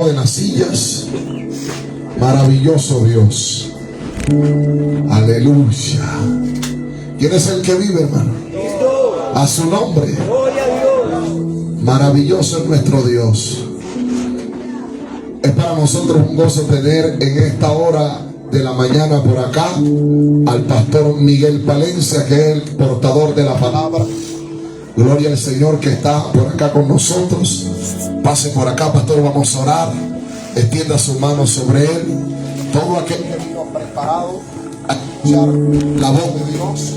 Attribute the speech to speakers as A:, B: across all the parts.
A: de las sillas. Maravilloso Dios. Aleluya. ¿Quién es el que vive, hermano? A su nombre. Maravilloso es nuestro Dios. Es para nosotros un gozo tener en esta hora de la mañana por acá al pastor Miguel Palencia, que es el portador de la palabra. Gloria al Señor que está por acá con nosotros. Pase por acá, pastor, vamos a orar. Extienda su mano sobre él. Todo aquel que vino preparado a escuchar la voz de Dios.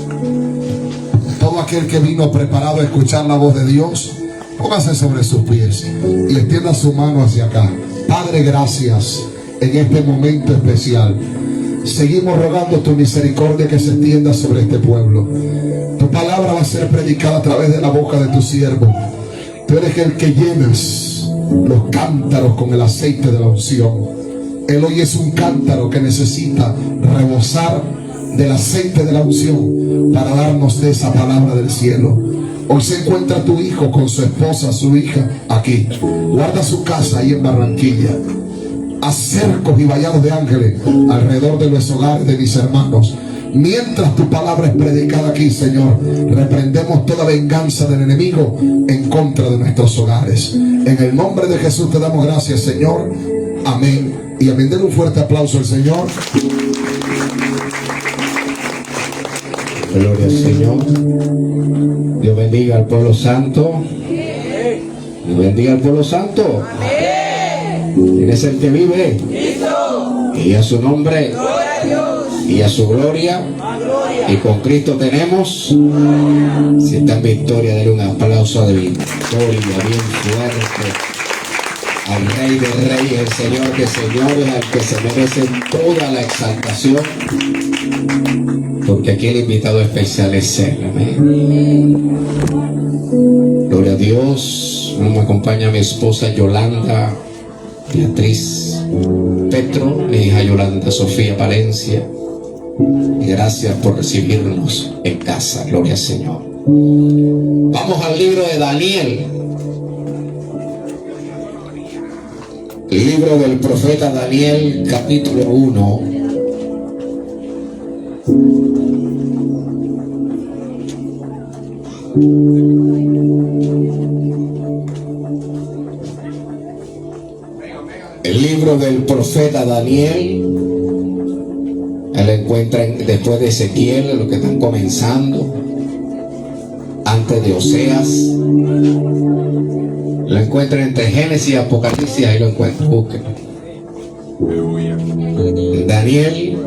A: Todo aquel que vino preparado a escuchar la voz de Dios, póngase sobre sus pies y extienda su mano hacia acá. Padre, gracias en este momento especial. Seguimos rogando tu misericordia que se extienda sobre este pueblo. Tu palabra va a ser predicada a través de la boca de tu siervo. Tú eres el que llenas los cántaros con el aceite de la unción. Él hoy es un cántaro que necesita rebosar del aceite de la unción para darnos de esa palabra del cielo. Hoy se encuentra tu hijo con su esposa, su hija, aquí. Guarda su casa ahí en Barranquilla. Haz cercos y vallados de ángeles alrededor de los hogares de mis hermanos. Mientras tu palabra es predicada aquí, Señor, reprendemos toda venganza del enemigo en contra de nuestros hogares. En el nombre de Jesús te damos gracias, Señor. Amén. Y amén. Den un fuerte aplauso al Señor.
B: Gloria al Señor. Dios bendiga al pueblo santo. Dios bendiga al pueblo santo. ¿Quién es el que vive? Cristo. Y a su nombre. Gloria a Dios. Y a su gloria. Y con Cristo tenemos. Si está en victoria, denle un aplauso de victoria bien fuerte al Rey de Reyes, el Señor de Señores, al que se merece toda la exaltación, porque aquí el invitado especial es Él. Amén. Gloria a Dios. Me acompaña mi esposa Yolanda Beatriz Petro, mi hija Yolanda Sofía Palencia. Y gracias por recibirnos en casa. Gloria al Señor. Vamos al libro de Daniel. El libro del profeta Daniel, capítulo 1. El libro del profeta Daniel. Él lo encuentra después de Ezequiel, lo que están comenzando, antes de Oseas. Lo encuentra entre Génesis y Apocalipsis, ahí lo encuentra. Búsquelo. Daniel,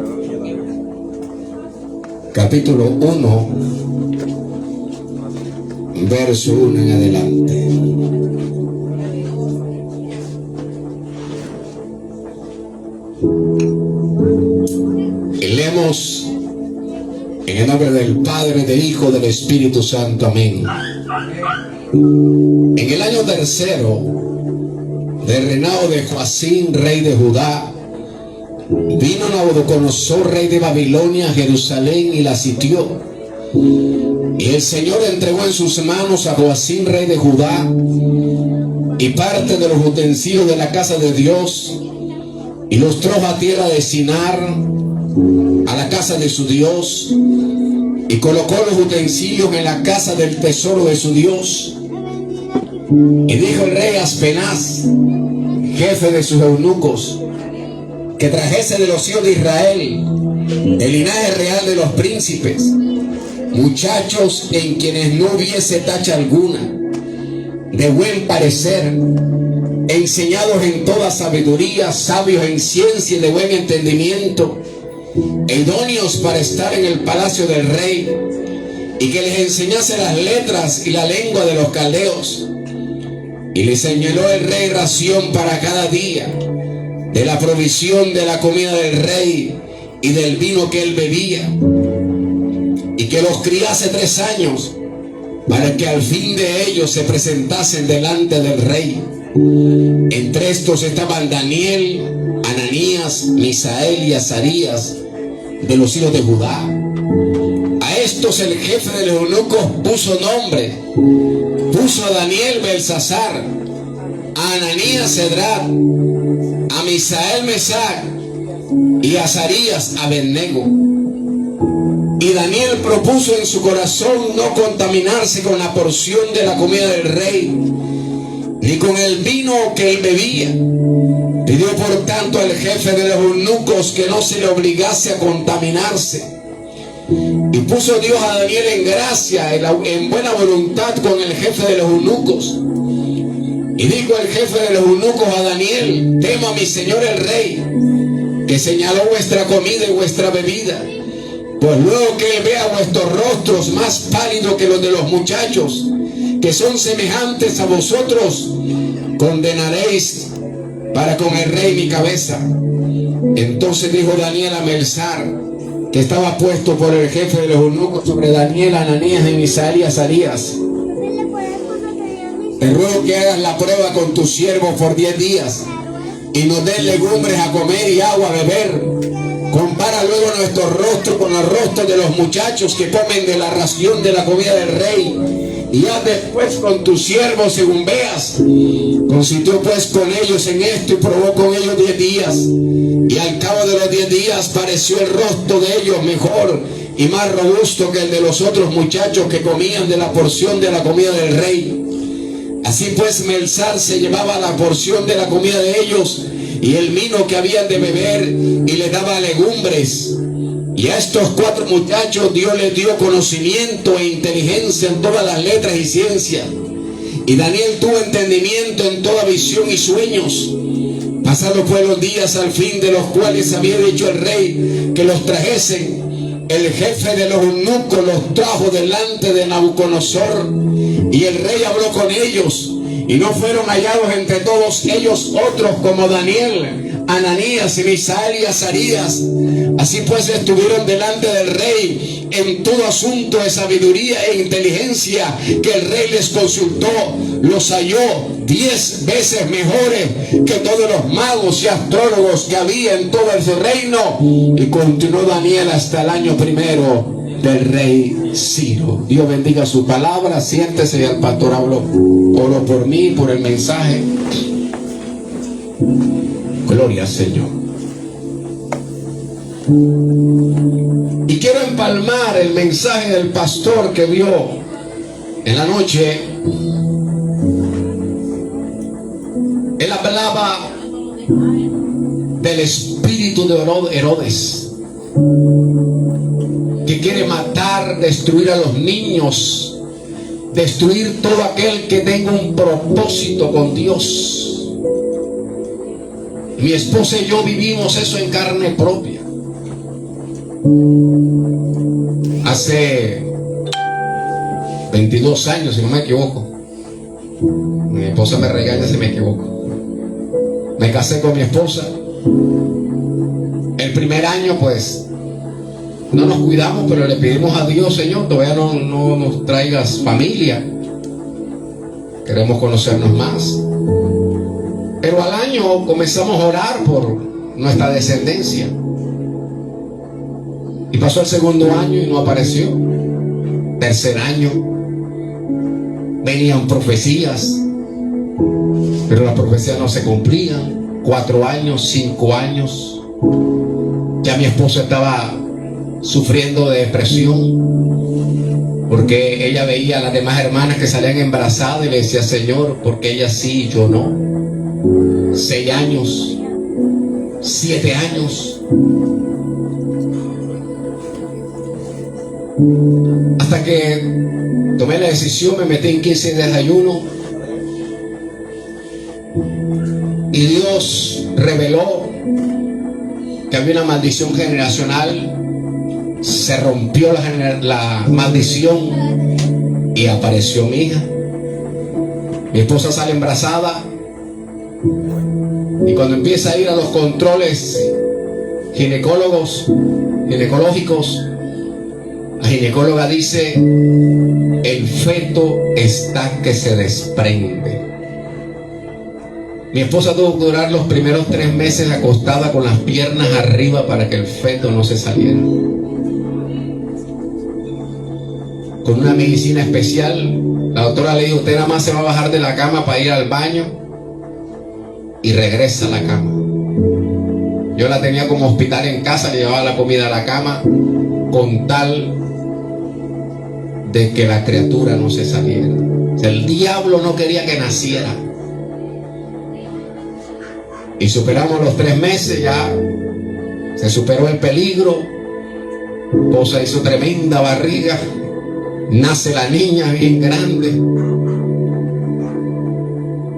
B: capítulo 1, verso 1 en adelante. Leemos en el nombre del Padre, del Hijo, del Espíritu Santo. Amén. En el año tercero del reinado de Joacim, rey de Judá, vino Nabucodonosor, rey de Babilonia, a Jerusalén y la sitió. Y el Señor entregó en sus manos a Joacim, rey de Judá, y parte de los utensilios de la casa de Dios, y los trajo a tierra de Sinar, a la casa de su Dios, y colocó los utensilios en la casa del tesoro de su Dios. Y dijo el rey Aspenaz, jefe de sus eunucos, que trajese de los hijos de Israel, el linaje real de los príncipes, muchachos en quienes no hubiese tacha alguna, de buen parecer, enseñados en toda sabiduría, sabios en ciencia y de buen entendimiento, idóneos para estar en el palacio del rey, y que les enseñase las letras y la lengua de los caldeos. Y le señaló el rey ración para cada día, de la provisión de la comida del rey y del vino que él bebía, y que los criase 3 años, para que al fin de ellos se presentasen delante del rey. Entre estos estaban Daniel, Ananías, Misael y Azarías, de los hijos de Judá. A estos el jefe de los eunucos puso nombre. Puso a Daniel Belsasar, a Ananías Cedrat, Misael, Mesac y Azarías, Abednego. Y Daniel propuso en su corazón no contaminarse con la porción de la comida del rey, ni con el vino que él bebía. Pidió por tanto al jefe de los eunucos que no se le obligase a contaminarse. Y puso Dios a Daniel en gracia, en buena voluntad con el jefe de los eunucos. Y dijo el jefe de los eunucos a Daniel: temo a mi señor el rey, que señaló vuestra comida y vuestra bebida. Pues luego que él vea vuestros rostros más pálidos que los de los muchachos, que son semejantes a vosotros, condenaréis para con el rey mi cabeza. Entonces dijo Daniel a Melzar, que estaba puesto por el jefe de los eunucos sobre Daniel, Ananías, y Misael y Azarías: te ruego que hagas la prueba con tus siervos por 10 días y nos den legumbres a comer y agua a beber. Compara luego nuestro rostro con los rostros de los muchachos que comen de la ración de la comida del rey, y haz después con tus siervos según veas. Consintió pues con ellos en esto y probó con ellos 10 días. Y al cabo de los 10 días pareció el rostro de ellos mejor y más robusto que el de los otros muchachos que comían de la porción de la comida del rey. Así pues Melzar se llevaba la porción de la comida de ellos y el vino que habían de beber, y les daba legumbres. Y a estos 4 muchachos Dios les dio conocimiento e inteligencia en todas las letras y ciencias. Y Daniel tuvo entendimiento en toda visión y sueños. Pasados pues los días, al fin de los cuales había dicho el rey que los trajesen, el jefe de los eunucos los trajo delante de Nabucodonosor, y el rey habló con ellos. Y no fueron hallados entre todos ellos otros como Daniel, Ananías, y Misael y Azarías. Así pues estuvieron delante del rey en todo asunto de sabiduría e inteligencia que el rey les consultó. Los halló 10 veces mejores que todos los magos y astrólogos que había en todo el reino. Y continuó Daniel hasta el año primero del rey Ciro. Dios bendiga su palabra. Siéntese, y el pastor habló. Oro por mí, por el mensaje. Gloria al Señor. Y quiero empalmar el mensaje del pastor que dio en la noche. Él hablaba del espíritu de Herodes, que quiere matar, destruir a los niños, destruir todo aquel que tenga un propósito con Dios. Mi esposa y yo vivimos eso en carne propia. Hace 22 años, si no me equivoco. Mi esposa me regaña si me equivoco. Me casé con mi esposa. El primer año pues no nos cuidamos, pero le pedimos a Dios: Señor, todavía no nos traigas familia, queremos conocernos más. Pero al año comenzamos a orar por nuestra descendencia, y pasó el segundo año y no apareció. Tercer año venían profecías, pero las profecías no se cumplían. 4 años, 5 años, ya mi esposa estaba sufriendo de depresión, porque ella veía a las demás hermanas que salían embarazadas y le decía: Señor, porque ella sí y yo no. 6 años, 7 años, hasta que tomé la decisión, me metí en 15 días de ayuno, y Dios reveló que había una maldición generacional. Se rompió la maldición y apareció mi hija. Mi esposa sale embarazada, y cuando empieza a ir a los controles ginecológicos, la ginecóloga dice: el feto está que se desprende. Mi esposa tuvo que durar los primeros 3 meses acostada con las piernas arriba para que el feto no se saliera, con una medicina especial. La doctora le dijo: usted nada más se va a bajar de la cama para ir al baño y regresa a la cama. Yo la tenía como hospital en casa, le llevaba la comida a la cama con tal de que la criatura no se saliera. O sea, el diablo no quería que naciera. Y superamos los 3 meses, ya se superó el peligro. Esposa hizo tremenda barriga. Nace la niña bien grande.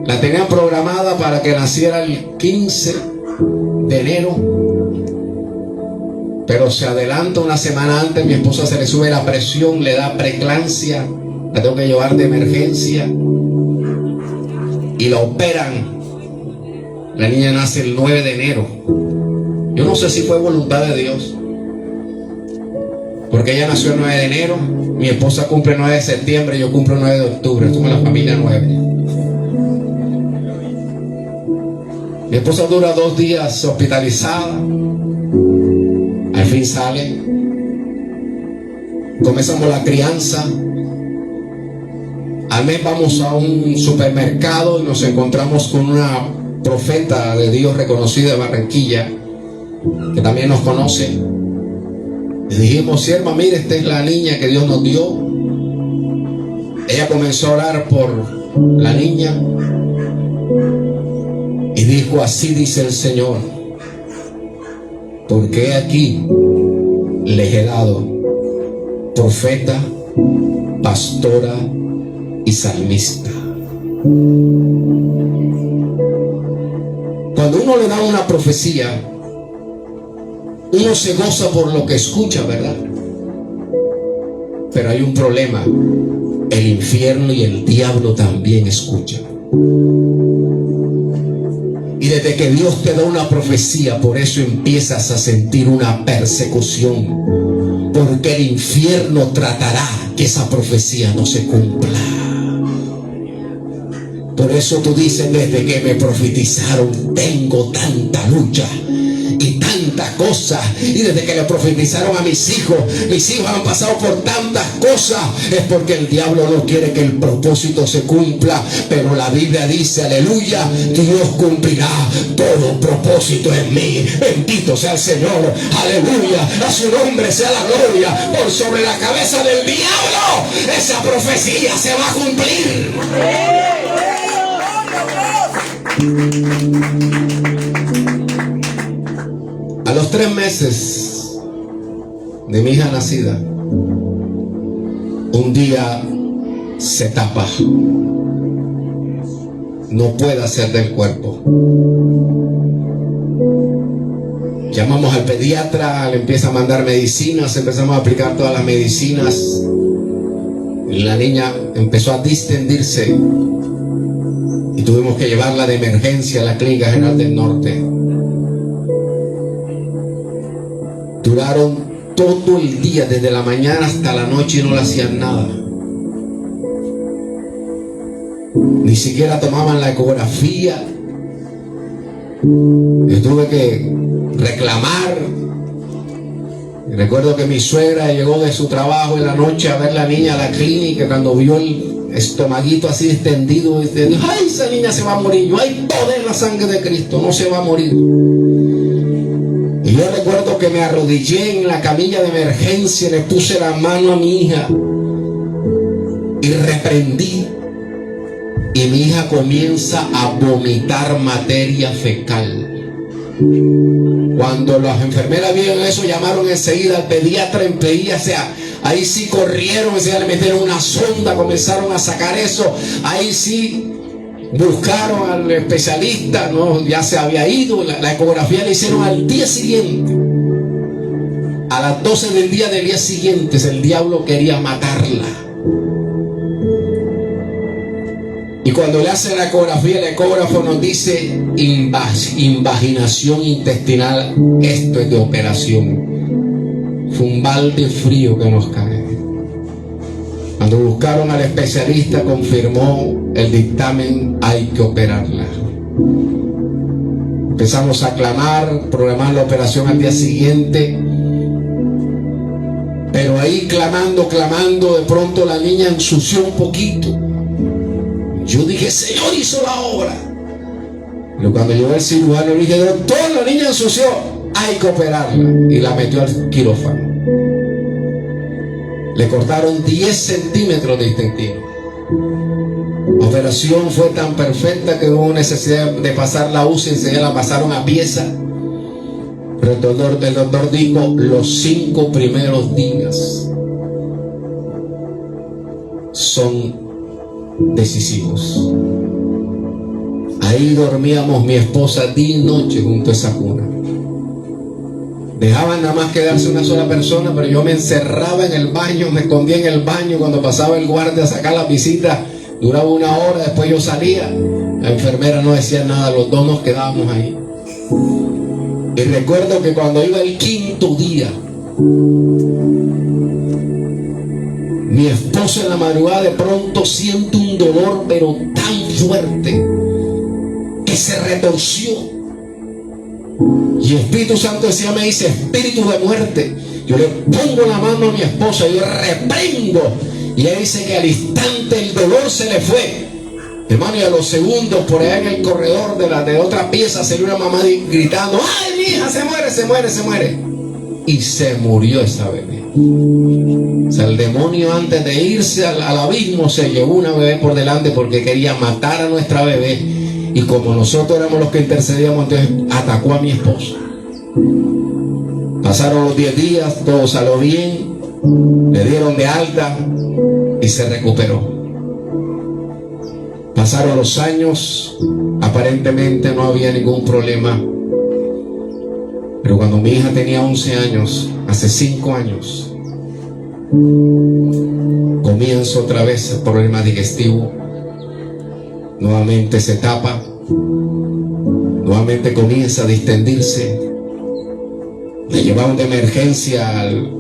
B: La tenían programada para que naciera el 15 de enero. Pero se adelanta una semana antes. Mi esposa se le sube la presión, le da preeclampsia. La tengo que llevar de emergencia. Y la operan. La niña nace el 9 de enero. Yo no sé si fue voluntad de Dios, porque ella nació el 9 de enero, mi esposa cumple el 9 de septiembre, yo cumplo el 9 de octubre, somos la familia 9. Mi esposa dura 2 días hospitalizada, al fin sale. Comenzamos la crianza. Al mes vamos a un supermercado y nos encontramos con una profeta de Dios reconocida de Barranquilla, que también nos conoce. Le dijimos: sierva, mire, esta es la niña que Dios nos dio. Ella comenzó a orar por la niña y dijo: así dice el Señor, porque aquí les he dado profeta, pastora y salmista. Cuando uno le da una profecía, uno se goza por lo que escucha, ¿verdad? Pero hay un problema: el infierno y el diablo también escuchan. Y desde que Dios te da una profecía, por eso empiezas a sentir una persecución, porque el infierno tratará que esa profecía no se cumpla. Por eso tú dices: desde que me profetizaron tengo tanta lucha y tanta cosa. Y desde que le profetizaron a mis hijos han pasado por tantas cosas. Es porque el diablo no quiere que el propósito se cumpla. Pero la Biblia dice: aleluya, Dios cumplirá todo propósito en mí. Bendito sea el Señor, aleluya, a su nombre sea la gloria. Por sobre la cabeza del diablo esa profecía se va a cumplir. A los 3 meses de mi hija nacida, un día se tapa, no puede hacer del cuerpo. Llamamos al pediatra, le empieza a mandar medicinas, empezamos a aplicar todas las medicinas. La niña empezó a distendirse y tuvimos que llevarla de emergencia a la Clínica General del Norte. Duraron todo el día, desde la mañana hasta la noche, y no le hacían nada. Ni siquiera tomaban la ecografía. Yo tuve que reclamar. Recuerdo que mi suegra llegó de su trabajo en la noche a ver la niña a la clínica. Cuando vio el estomaguito así extendido, dice: ay, esa niña se va a morir. Yo: hay poder en la sangre de Cristo, no se va a morir. Y yo recuerdo que me arrodillé en la camilla de emergencia, le puse la mano a mi hija y reprendí. Y mi hija comienza a vomitar materia fecal. Cuando las enfermeras vieron eso, llamaron enseguida al pediatra enseguida. O sea, ahí sí corrieron, enseguida le metieron una sonda, comenzaron a sacar eso. Ahí sí buscaron al especialista, no, ya se había ido. La ecografía la hicieron al día siguiente. A las 12 del día siguiente, el diablo quería matarla. Y cuando le hacen la ecografía, el ecógrafo nos dice: invaginación intestinal, esto es de operación. Fue un balde frío que nos cae. Cuando buscaron al especialista, confirmó el dictamen: hay que operarla. Empezamos a clamar, programar la operación al día siguiente. Pero ahí clamando, de pronto la niña ensució un poquito. Yo dije: Señor hizo la obra. Pero cuando llegó el cirujano, le dije: doctor, la niña ensució, hay que operarla. Y la metió al quirófano. Le cortaron 10 centímetros de intestino. La operación fue tan perfecta que no hubo necesidad de pasar la UCI, se la pasaron a pieza. Pero el doctor dijo: los 5 primeros días son decisivos. Ahí dormíamos mi esposa día y noche junto a esa cuna. Dejaban nada más quedarse una sola persona, pero yo me encerraba en el baño, me escondía en el baño. Cuando pasaba el guardia a sacar la visita, duraba 1 hora, después yo salía. La enfermera no decía nada, los dos nos quedábamos ahí. Y recuerdo que cuando iba el 5.º día, mi esposa en la madrugada de pronto siente un dolor, pero tan fuerte, que se retorció. Y Espíritu Santo decía, me dice: espíritu de muerte. Yo le pongo la mano a mi esposa, yo reprendo. Y ella dice que al instante el dolor se le fue. Hermano, y a los segundos, por allá en el corredor de otra pieza, salió una mamá gritando: ¡ay, mi hija se muere, se muere, se muere! Y se murió esa bebé. O sea, el demonio, antes de irse al abismo, se llevó una bebé por delante porque quería matar a nuestra bebé. Y como nosotros éramos los que intercedíamos, entonces atacó a mi esposa. Pasaron los 10 días, todo salió bien, le dieron de alta y se recuperó. Pasaron los años, aparentemente no había ningún problema. Pero cuando mi hija tenía 11 años, hace 5 años, comienza otra vez el problema digestivo. Nuevamente se tapa, nuevamente comienza a distendirse. Le llevaron de emergencia al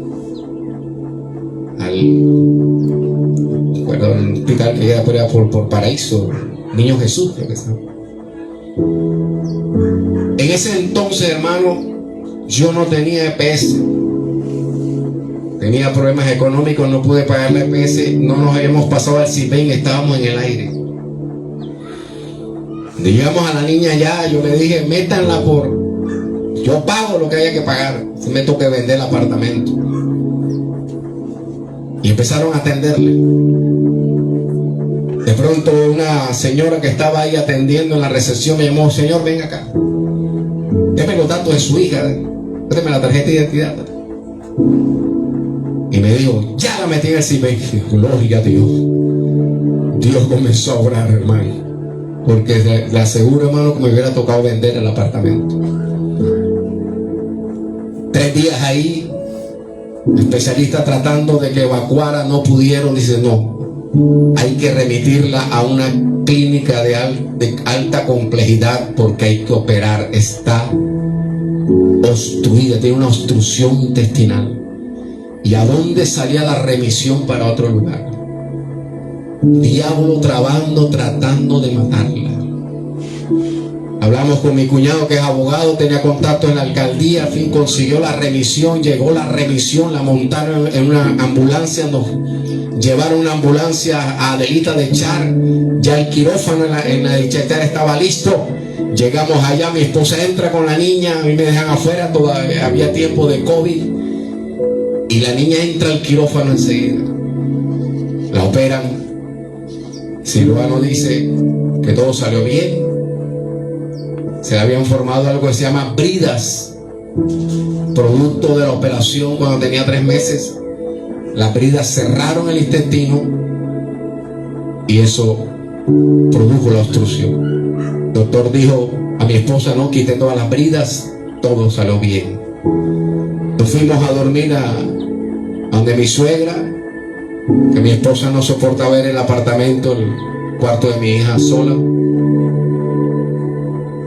B: hospital que era por Paraíso, Niño Jesús, creo que está. En ese entonces, hermano, yo no tenía EPS. Tenía problemas económicos, no pude pagar la EPS, no nos habíamos pasado al CIPEN, estábamos en el aire. Llegamos a la niña ya, yo le dije: métanla yo pago lo que haya que pagar, si me toca vender el apartamento. Y empezaron a atenderle. De pronto una señora que estaba ahí atendiendo en la recepción me llamó: señor, venga acá, déme los datos de su hija, déme la tarjeta de identidad. Y me dijo: ya la metí en el CIPEN. Gloria a Dios. Dios comenzó a orar, hermano. Porque le aseguro, hermano, que me hubiera tocado vender el apartamento. 3 días ahí, especialistas tratando de que evacuara, no pudieron. Dicen: no, hay que remitirla a una clínica de alta complejidad porque hay que operar. Está obstruida, tiene una obstrucción intestinal. ¿Y a dónde salía la remisión? Para otro lugar. Diablo tratando de matarla. Hablamos con mi cuñado, que es abogado, tenía contacto en la alcaldía, al fin consiguió la remisión, llegó la remisión, la montaron en una ambulancia, nos llevaron una ambulancia a Adelita de Char, ya el quirófano en la de Char estaba listo. Llegamos allá, mi esposa entra con la niña, a mí me dejan afuera, todavía había tiempo de COVID, y la niña entra al quirófano enseguida. La operan, el cirujano dice que todo salió bien. Se le habían formado algo que se llama bridas, producto de la operación cuando tenía 3 meses. Las bridas cerraron el intestino y eso produjo la obstrucción. El doctor dijo a mi esposa: no, quite todas las bridas, todo salió bien. Nos fuimos a dormir a donde mi suegra, que mi esposa no soporta ver el apartamento, el cuarto de mi hija sola,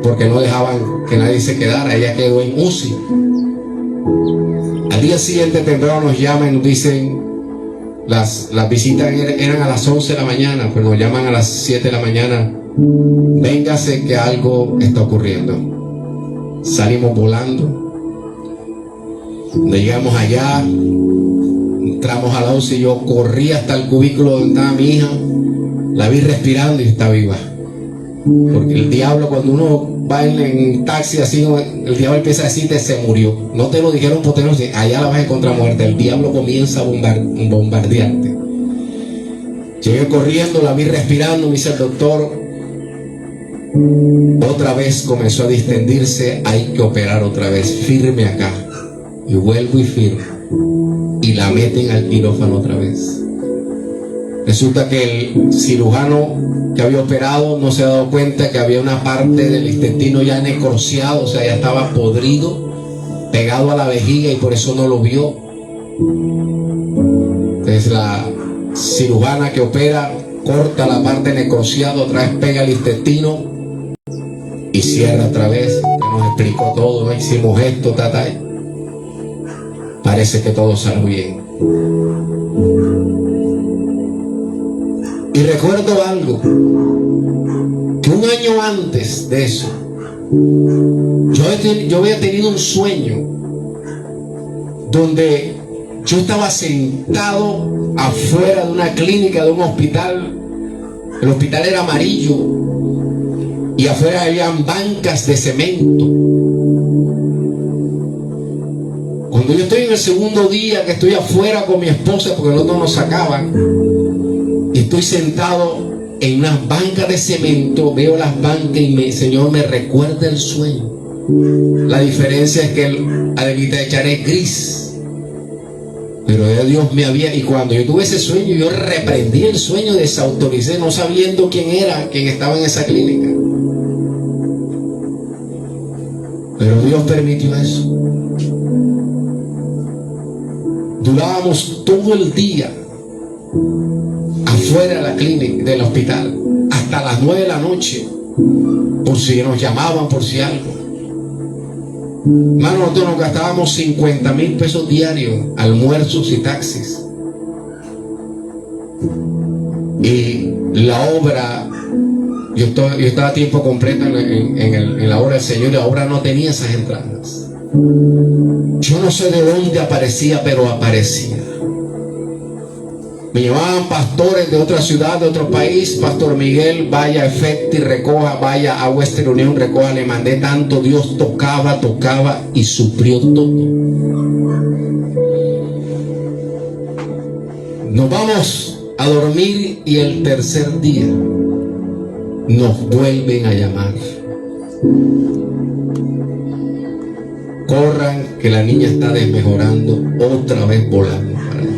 B: porque no dejaban que nadie se quedara. Ella quedó en UCI. Al día siguiente temprano nos llaman y nos dicen, las visitas eran a las 11 de la mañana, pero nos llaman a las 7 de la mañana: véngase que algo está ocurriendo. Salimos volando. Llegamos allá, entramos a la UCI, yo corrí hasta el cubículo donde estaba mi hija, la vi respirando y está viva. Porque el diablo, cuando uno va en taxi así, el diablo empieza a decirte se murió. No te lo dijeron por teléfono, allá la vas a encontrar muerta. El diablo comienza a bombardearte. Llegué corriendo, la vi respirando, me dice el doctor, otra vez comenzó a distendirse, hay que operar otra vez, firme acá. Y vuelvo y firmo. Y la meten al quirófano otra vez. Resulta que el cirujano que había operado no se ha dado cuenta que había una parte del intestino ya necrosiado, o sea, ya estaba podrido, pegado a la vejiga, y por eso no lo vio. Entonces la cirujana que opera corta la parte necrosiada, otra vez pega el intestino y cierra otra vez. Nos explicó todo, ¿no? Hicimos esto, parece que todo salió bien. Y recuerdo algo, que un año antes de eso, yo había tenido un sueño donde yo estaba sentado afuera de una clínica, de un hospital. El hospital era amarillo y afuera habían bancas de cemento. Cuando yo estoy en el segundo día, que estoy afuera con mi esposa porque los dos nos sacaban, y estoy sentado en unas bancas de cemento, veo las bancas y el Señor me recuerda el sueño. La diferencia es que el adevita de echar es gris, pero ya Dios me había, y cuando yo tuve ese sueño, yo reprendí el sueño, desautoricé, no sabiendo quién era quien estaba en esa clínica. Pero Dios permitió eso. Durábamos todo el día afuera de la clínica, del hospital, hasta las 9 de la noche, por si nos llamaban, por si algo. Hermano, nosotros nos gastábamos 50,000 pesos diarios, almuerzos y taxis. Y la obra, yo estaba a tiempo completo en la obra del Señor, y la obra no tenía esas entradas. Yo no sé de dónde aparecía, pero aparecía. Me llamaban pastores de otra ciudad, de otro país. Pastor Miguel, vaya a Efecti, recoja, vaya a Western Union, recoja. Le mandé tanto, Dios tocaba y suplió todo. Nos vamos a dormir y el tercer día nos vuelven a llamar. Corran, que la niña está desmejorando, otra vez volando para allá.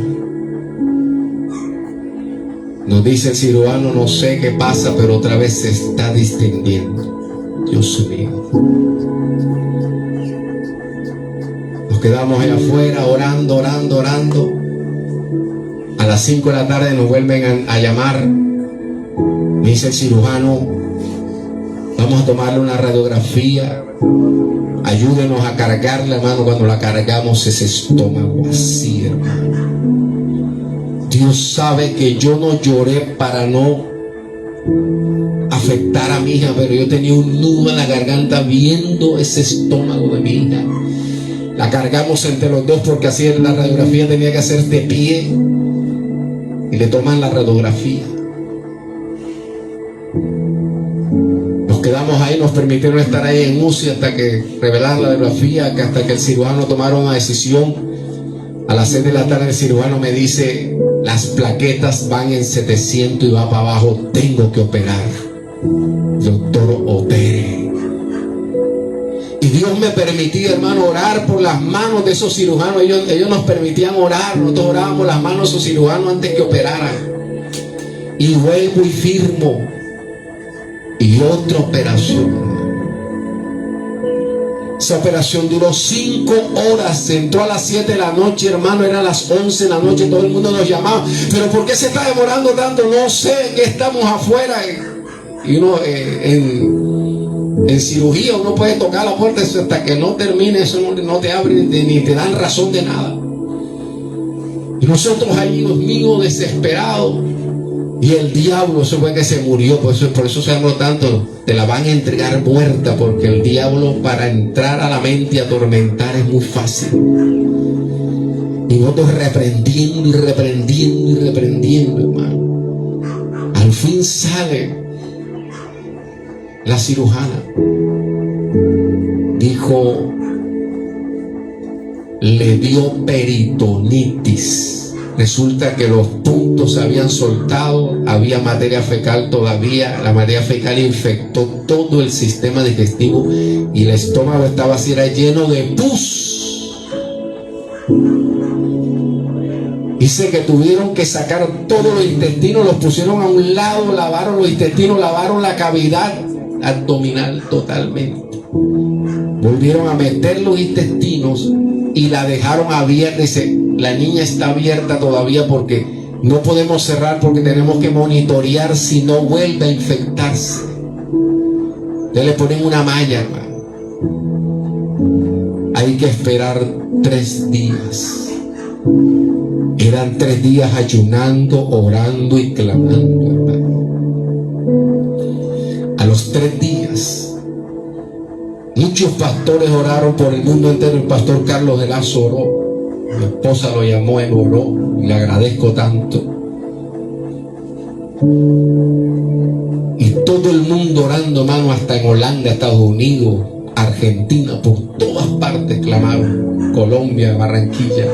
B: Nos dice el cirujano, no sé qué pasa, pero otra vez se está distendiendo. Dios mío. Nos quedamos allá afuera orando. A las 5 de la tarde nos vuelven a llamar. Me dice el cirujano, vamos a tomarle una radiografía. Ayúdenos a cargarla, hermano. Cuando la cargamos, ese estómago así, hermano. Dios sabe que yo no lloré para no afectar a mi hija, pero yo tenía un nudo en la garganta viendo ese estómago de mi hija. La cargamos entre los dos porque así en la radiografía tenía que hacer de pie, y le toman la radiografía. Nos quedamos ahí, nos permitieron estar ahí en UCI hasta que revelaron la radiografía, hasta que el cirujano tomara una decisión. A las 6 de la tarde el cirujano me dice, las plaquetas van en 700 y va para abajo, tengo que operar. Doctor, opere. Y Dios me permitía, hermano, orar por las manos de esos cirujanos. Ellos nos permitían orar, nosotros orábamos las manos de esos cirujanos antes que operaran. Y vuelvo y firmo. Y otra operación. Esa operación duró 5 horas, entró a las 7 de la noche, hermano, eran las 11 de la noche, todo el mundo nos llamaba. Pero ¿por qué se está demorando tanto? No sé, que estamos afuera. Y uno en cirugía uno puede tocar la puerta hasta que no termine, eso no te abre ni te dan razón de nada. Y nosotros ahí, los míos, desesperados. Y el diablo, eso fue que se murió, por eso se habló tanto, te la van a entregar muerta, porque el diablo para entrar a la mente y atormentar es muy fácil. Y nosotros reprendiendo, hermano. Al fin sale la cirujana dijo, le dio peritonitis. Resulta que los puntos se habían soltado, había materia fecal todavía, la materia fecal infectó todo el sistema digestivo y el estómago estaba así, era lleno de pus. Dice que tuvieron que sacar todos los intestinos, los pusieron a un lado, lavaron los intestinos, lavaron la cavidad abdominal totalmente. Volvieron a meter los intestinos y la dejaron abierta. Dice, la niña está abierta todavía porque no podemos cerrar, porque tenemos que monitorear si no vuelve a infectarse. Ya le ponen una malla, hermano. Hay que esperar 3 días. Eran 3 días ayunando, orando y clamando, hermano. A los 3 días, muchos pastores oraron por el mundo entero. El pastor Carlos de Lazo oró. Mi esposa lo llamó, él oró, y le agradezco tanto. Y todo el mundo orando, hermano, hasta en Holanda, Estados Unidos, Argentina, por todas partes clamaron. Colombia, Barranquilla,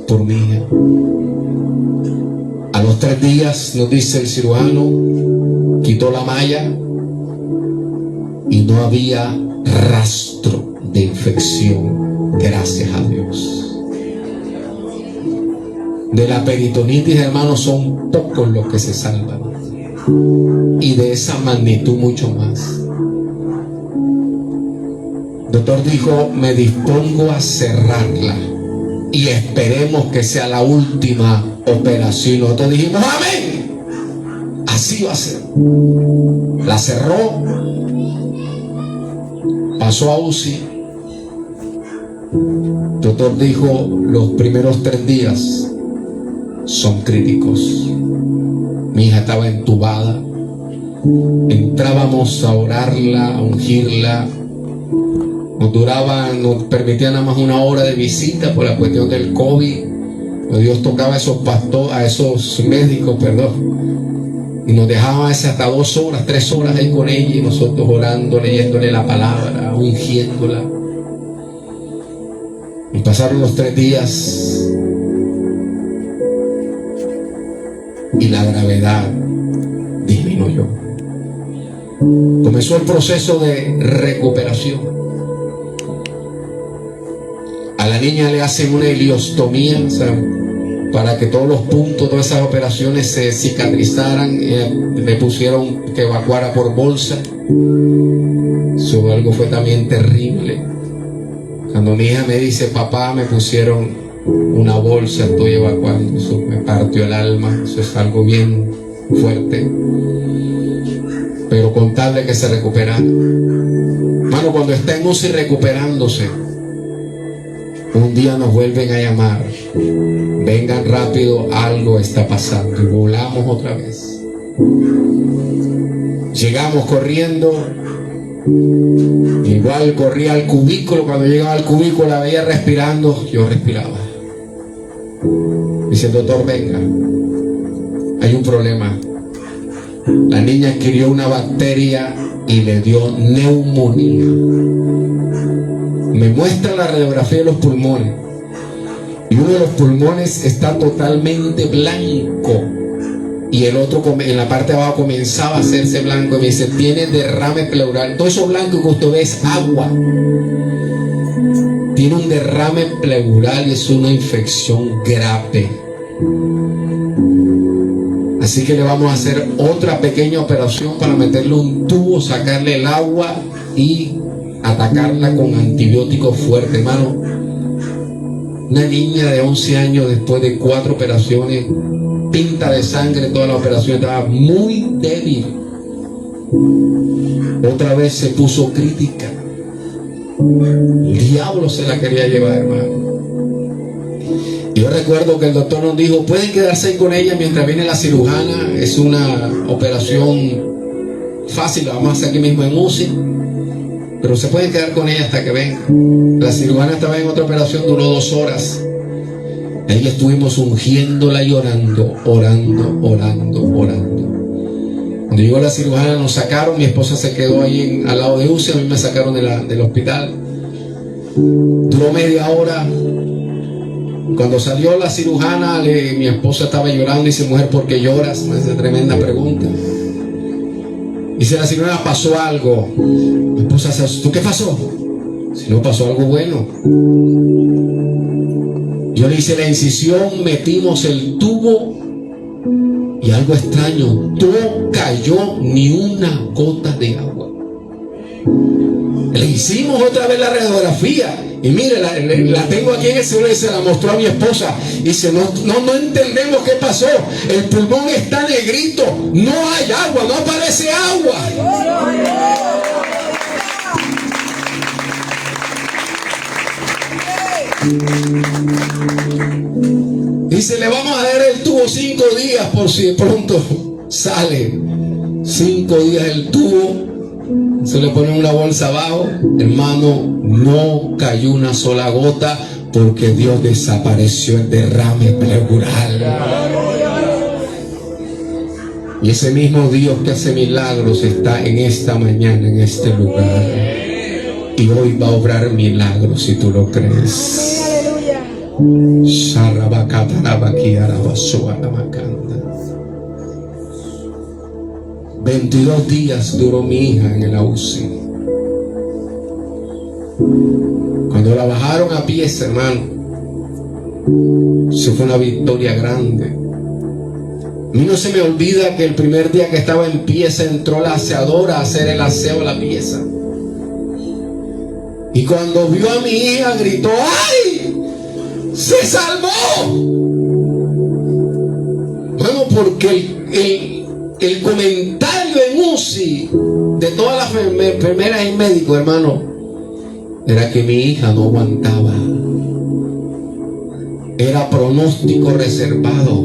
B: por mi hija. A los 3 días, nos dice el cirujano, quitó la malla y no había rastro de infección, gracias a Dios. De la peritonitis, hermanos, son pocos los que se salvan, y de esa magnitud mucho más. El doctor dijo, me dispongo a cerrarla y esperemos que sea la última operación. Nosotros dijimos, amén, así va a ser. La cerró, pasó a UCI. El doctor dijo, los primeros 3 días son críticos. Mi hija estaba entubada. Entrábamos a orarla, a ungirla. Nos permitían nada más 1 hora de visita por la cuestión del COVID. Dios tocaba a esos pastores, a esos médicos, y nos dejaba hasta 2 horas, 3 horas ahí con ella, y nosotros orando, leyéndole la palabra, ungiéndola. Y pasaron los 3 días y la gravedad disminuyó. Comenzó el proceso de recuperación. A la niña le hacen una ileostomía, o sea, para que todos los puntos, todas esas operaciones se cicatrizaran. Le pusieron que evacuara por bolsa. Eso algo fue también terrible. Cuando mi hija me dice, papá, me pusieron una bolsa, estoy evacuando, eso me partió el alma. Eso es algo bien fuerte, pero con tal de que se recuperara. Hermano, cuando está en UCI recuperándose, un día nos vuelven a llamar, vengan rápido, algo está pasando, y volamos otra vez. Llegamos corriendo. Igual corría al cubículo. Cuando llegaba al cubículo la veía respirando, yo respiraba. Dice el doctor, venga, hay un problema. La niña adquirió una bacteria y le dio neumonía. Me muestra la radiografía de los pulmones y uno de los pulmones está totalmente blanco y el otro en la parte de abajo comenzaba a hacerse blanco. Y me dice, tiene derrame pleural. Todo eso blanco que usted ve es agua. Tiene un derrame pleural y es una infección grave. Así que le vamos a hacer otra pequeña operación para meterle un tubo, sacarle el agua y atacarla con antibióticos fuertes, hermano. Una niña de 11 años, después de 4 operaciones, pinta de sangre, toda la operación, estaba muy débil. Otra vez se puso crítica. El diablo se la quería llevar, hermano. Yo recuerdo que el doctor nos dijo, pueden quedarse ahí con ella mientras viene la cirujana. Es una operación fácil, la vamos a hacer aquí mismo en UCI, pero se pueden quedar con ella hasta que venga. La cirujana estaba en otra operación, duró 2 horas. Ahí estuvimos ungiéndola y orando. Cuando llegó la cirujana nos sacaron, mi esposa se quedó ahí al lado de UCI, a mí me sacaron del hospital. Duró media hora. Cuando salió la cirujana, mi esposa estaba llorando y dice, mujer, ¿por qué lloras? Me hace tremenda pregunta. Dice la cirujana, pasó algo. Mi esposa se asustó, ¿qué pasó? Si no pasó algo bueno. Yo le hice la incisión, metimos el tubo y algo extraño, no cayó ni una gota de agua. Le hicimos otra vez la radiografía y mire, la tengo aquí en el celular y se la mostró a mi esposa. Dice, no entendemos qué pasó. El pulmón está negrito, no hay agua, no aparece agua. Dice, le vamos a dar el tubo 5 días por si de pronto sale. 5 días el tubo. Se le pone una bolsa abajo. Hermano, no cayó una sola gota porque Dios desapareció el derrame pleural. Y ese mismo Dios que hace milagros está en esta mañana, en este lugar. Y hoy va a obrar milagros si tú lo crees. 22 días duró mi hija en el UCI. Cuando la bajaron a pies, hermano, eso fue una victoria grande. A mí no se me olvida que el primer día que estaba en pieza entró la aseadora a hacer el aseo a la pieza. Y cuando vio a mi hija gritó, ¡ay! ¡Se salvó! Bueno, porque el comentario en UCI de todas las enfermeras y médicos, hermano, era que mi hija no aguantaba. Era pronóstico reservado.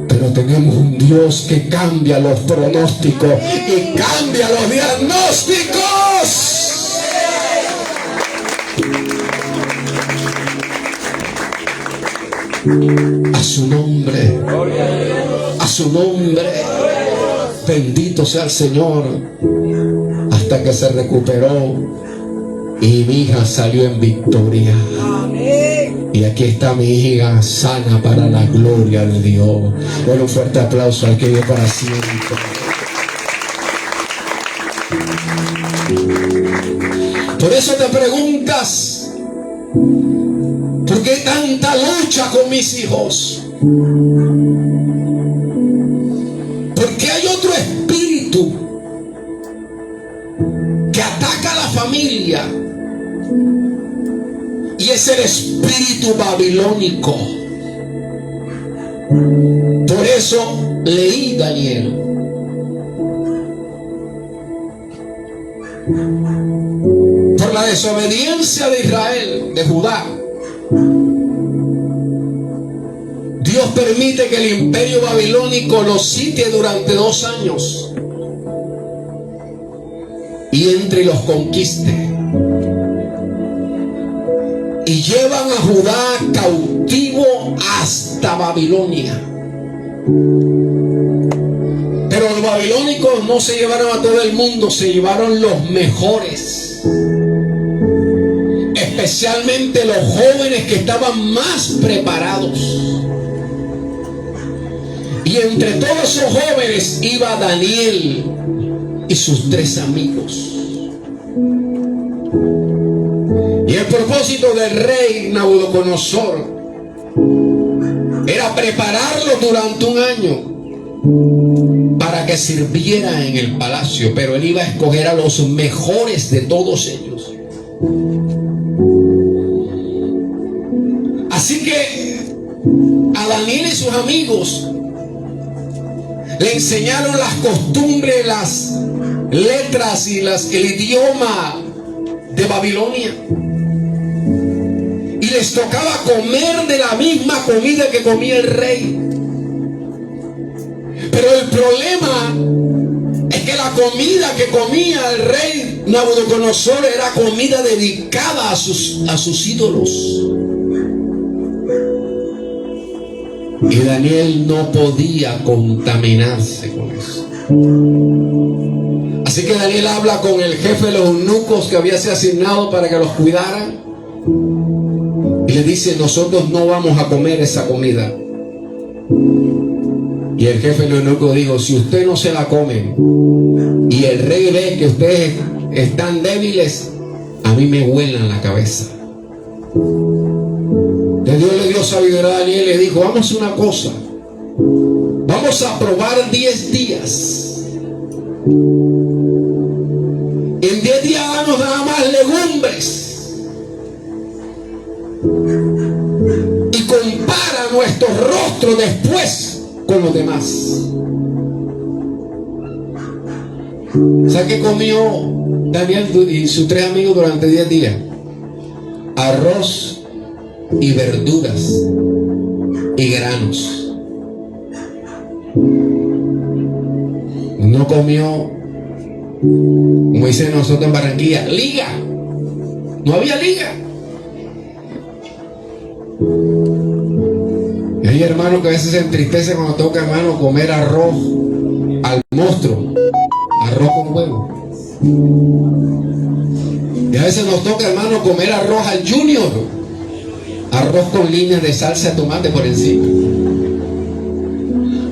B: Pero tenemos un Dios que cambia los pronósticos y cambia los diagnósticos. A su nombre, a su nombre, bendito sea el Señor. Hasta que se recuperó y mi hija salió en victoria. Y aquí está mi hija sana para la gloria de Dios. Bueno, un fuerte aplauso al que vive para siempre. Por eso te preguntas, ¿por qué tanta lucha con mis hijos? Porque hay otro espíritu que ataca a la familia. Y es el espíritu babilónico. Por eso leí Daniel. Por la desobediencia de Israel, de Judá, Dios permite que el imperio babilónico los sitie durante 2 años y entre y los conquiste. Y llevan a Judá cautivo hasta Babilonia. Pero los babilónicos no se llevaron a todo el mundo, se llevaron los mejores. Especialmente los jóvenes que estaban más preparados. Y entre todos esos jóvenes iba Daniel y sus 3 amigos. Y el propósito del rey Nabucodonosor era prepararlos durante 1 año para que sirvieran en el palacio, pero él iba a escoger a los mejores de todos ellos. Así que a Daniel y sus amigos le enseñaron las costumbres, las letras y el idioma de Babilonia. Y les tocaba comer de la misma comida que comía el rey. Pero el problema es que la comida que comía el rey Nabucodonosor era comida dedicada a sus ídolos. Y Daniel no podía contaminarse con eso. Así que Daniel habla con el jefe de los eunucos que había sido asignado para que los cuidaran. Y le dice: nosotros no vamos a comer esa comida. Y el jefe de los eunucos dijo: si usted no se la come y el rey ve que ustedes están débiles, a mí me vuelan la cabeza. Dios le dio sabiduría a Daniel y le dijo: vamos a hacer una cosa, vamos a probar 10 días. En 10 días danos nada más legumbres y compara nuestro rostro después con los demás. ¿Sabe qué comió Daniel y sus 3 amigos durante 10 días? Arroz y verduras y granos. No comió, como dicen nosotros en Barranquilla, liga. No había liga. Y hay hermanos que a veces se entristecen cuando toca, hermano, comer arroz al monstruo, arroz con huevo. Y a veces nos toca, hermano, comer arroz al junior, arroz con líneas de salsa de tomate por encima.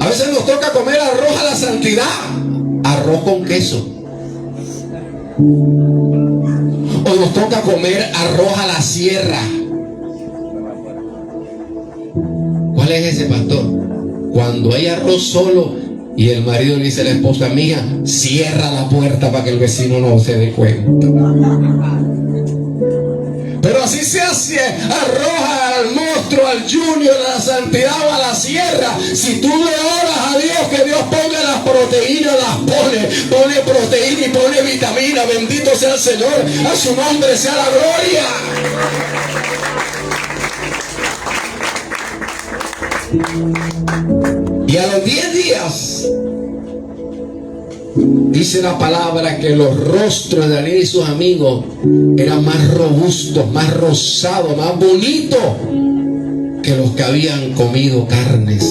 B: A veces nos toca comer arroz a la santidad, arroz con queso. O nos toca comer arroz a la sierra. ¿Cuál es ese, pastor? Cuando hay arroz solo y el marido le dice a la esposa: mía, cierra la puerta para que el vecino no se dé cuenta. Pero así se hace arroz al monstruo, al junior, a la santidad o a la sierra. Si tú le oras a Dios que Dios ponga las proteínas, las pone proteína y pone vitamina. Bendito sea el Señor, a su nombre sea la gloria. Y a los 10 días dice la palabra que los rostros de Daniel y sus amigos eran más robustos, más rosados, más bonitos que los que habían comido carnes.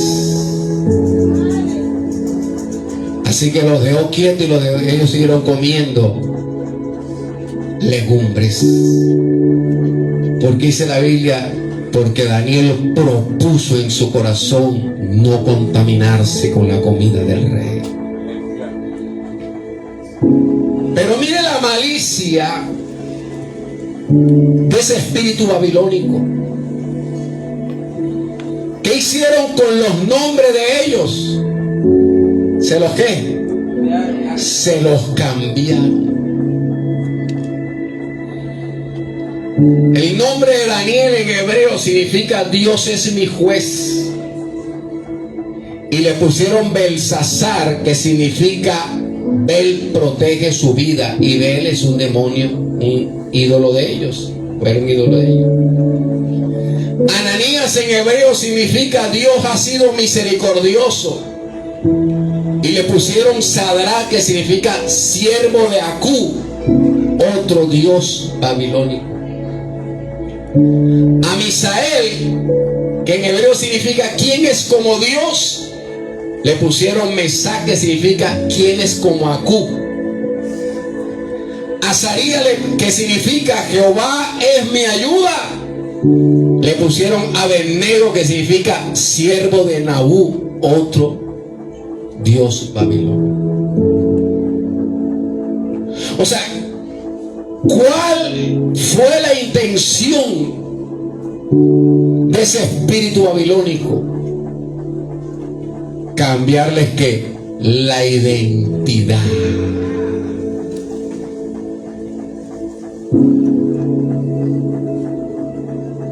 B: Así que los dejó quietos y ellos siguieron comiendo legumbres. Porque dice la Biblia: porque Daniel propuso en su corazón no contaminarse con la comida del rey. Pero mire la malicia de ese espíritu babilónico. ¿Qué hicieron con los nombres de ellos? ¿Se los qué? Se los cambiaron. El nombre de Daniel en hebreo significa Dios es mi juez. Y le pusieron Belsasar, que significa Bel protege su vida. Y Bel es un demonio, un ídolo de ellos. Era un ídolo de ellos. Ananías en hebreo significa Dios ha sido misericordioso. Y le pusieron Sadrach, que significa siervo de Acú, otro dios babilónico. A Misael, que en hebreo significa ¿quién es como Dios?, le pusieron Mesach, que significa ¿quién es como Acú? A Azarías, que significa Jehová es mi ayuda, le pusieron Abednego, que significa siervo de Nabú, otro dios babilonio. O sea, ¿cuál fue la intención de ese espíritu babilónico? Cambiarles ¿qué? La identidad.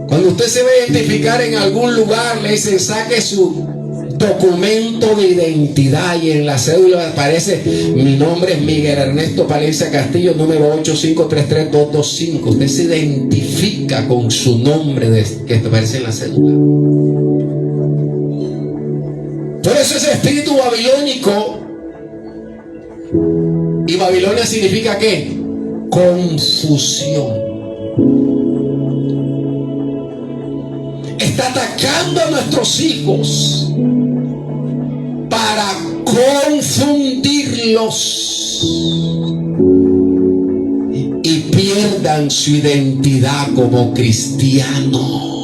B: Cuando usted se va a identificar en algún lugar, le dicen saque su documento de identidad, y en la cédula aparece: mi nombre es Miguel Ernesto Palencia Castillo, número 8533225. Usted se identifica con su nombre que aparece en la cédula. Por eso ese espíritu babilónico, y Babilonia significa ¿qué? Confusión. está atacando a nuestros hijos para confundirlos y pierdan su identidad como cristianos.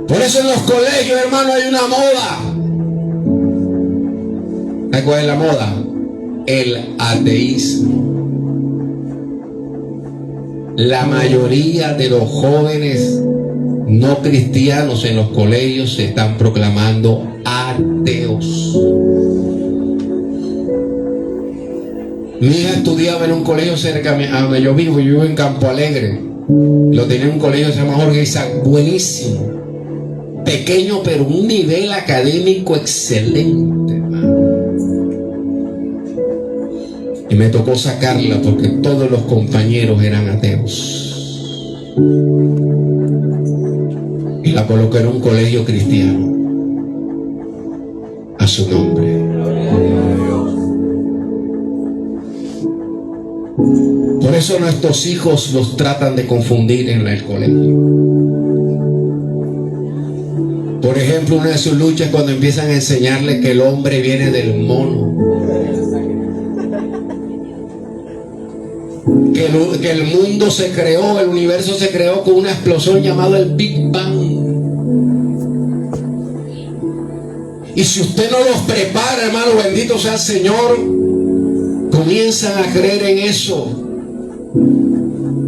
B: Por eso en los colegios, hermano, hay una moda. ¿Sabes cuál es la moda? El ateísmo. La mayoría de los jóvenes no cristianos en los colegios se están proclamando ateos. Mi hija estudiaba en un colegio cerca a donde yo vivo en Campo Alegre. Lo tenía en un colegio que se llama Jorge Isaac, buenísimo. Pequeño, pero un nivel académico excelente, hermano. Y me tocó sacarla porque todos los compañeros eran ateos. Y la coloqué en un colegio cristiano. A su nombre. Por eso nuestros hijos los tratan de confundir en el colegio. Por ejemplo, una de sus luchas es cuando empiezan a enseñarle que el hombre viene del mono. Que el mundo se creó, el universo se creó con una explosión llamada el Big Bang. Y si usted no los prepara, hermano, bendito sea el Señor, comienzan a creer en eso.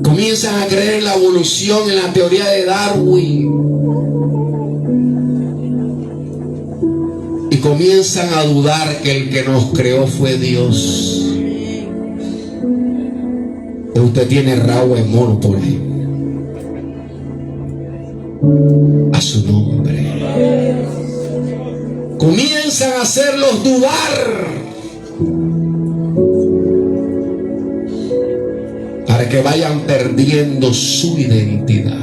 B: Comienzan a creer en la evolución, en la teoría de Darwin. Y comienzan a dudar que el que nos creó fue Dios. Usted tiene rabo de mono por ahí. A su nombre. Comienzan a hacerlos dudar para que vayan perdiendo su identidad.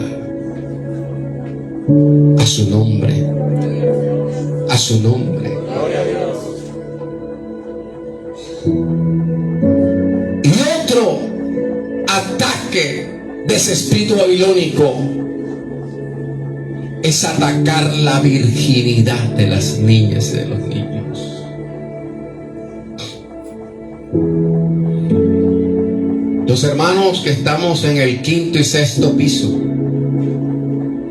B: A su nombre. A su nombre. Y otro ataque de ese espíritu babilónico es atacar la virginidad de las niñas y de los niños. Los hermanos que estamos en el 5º y 6º piso,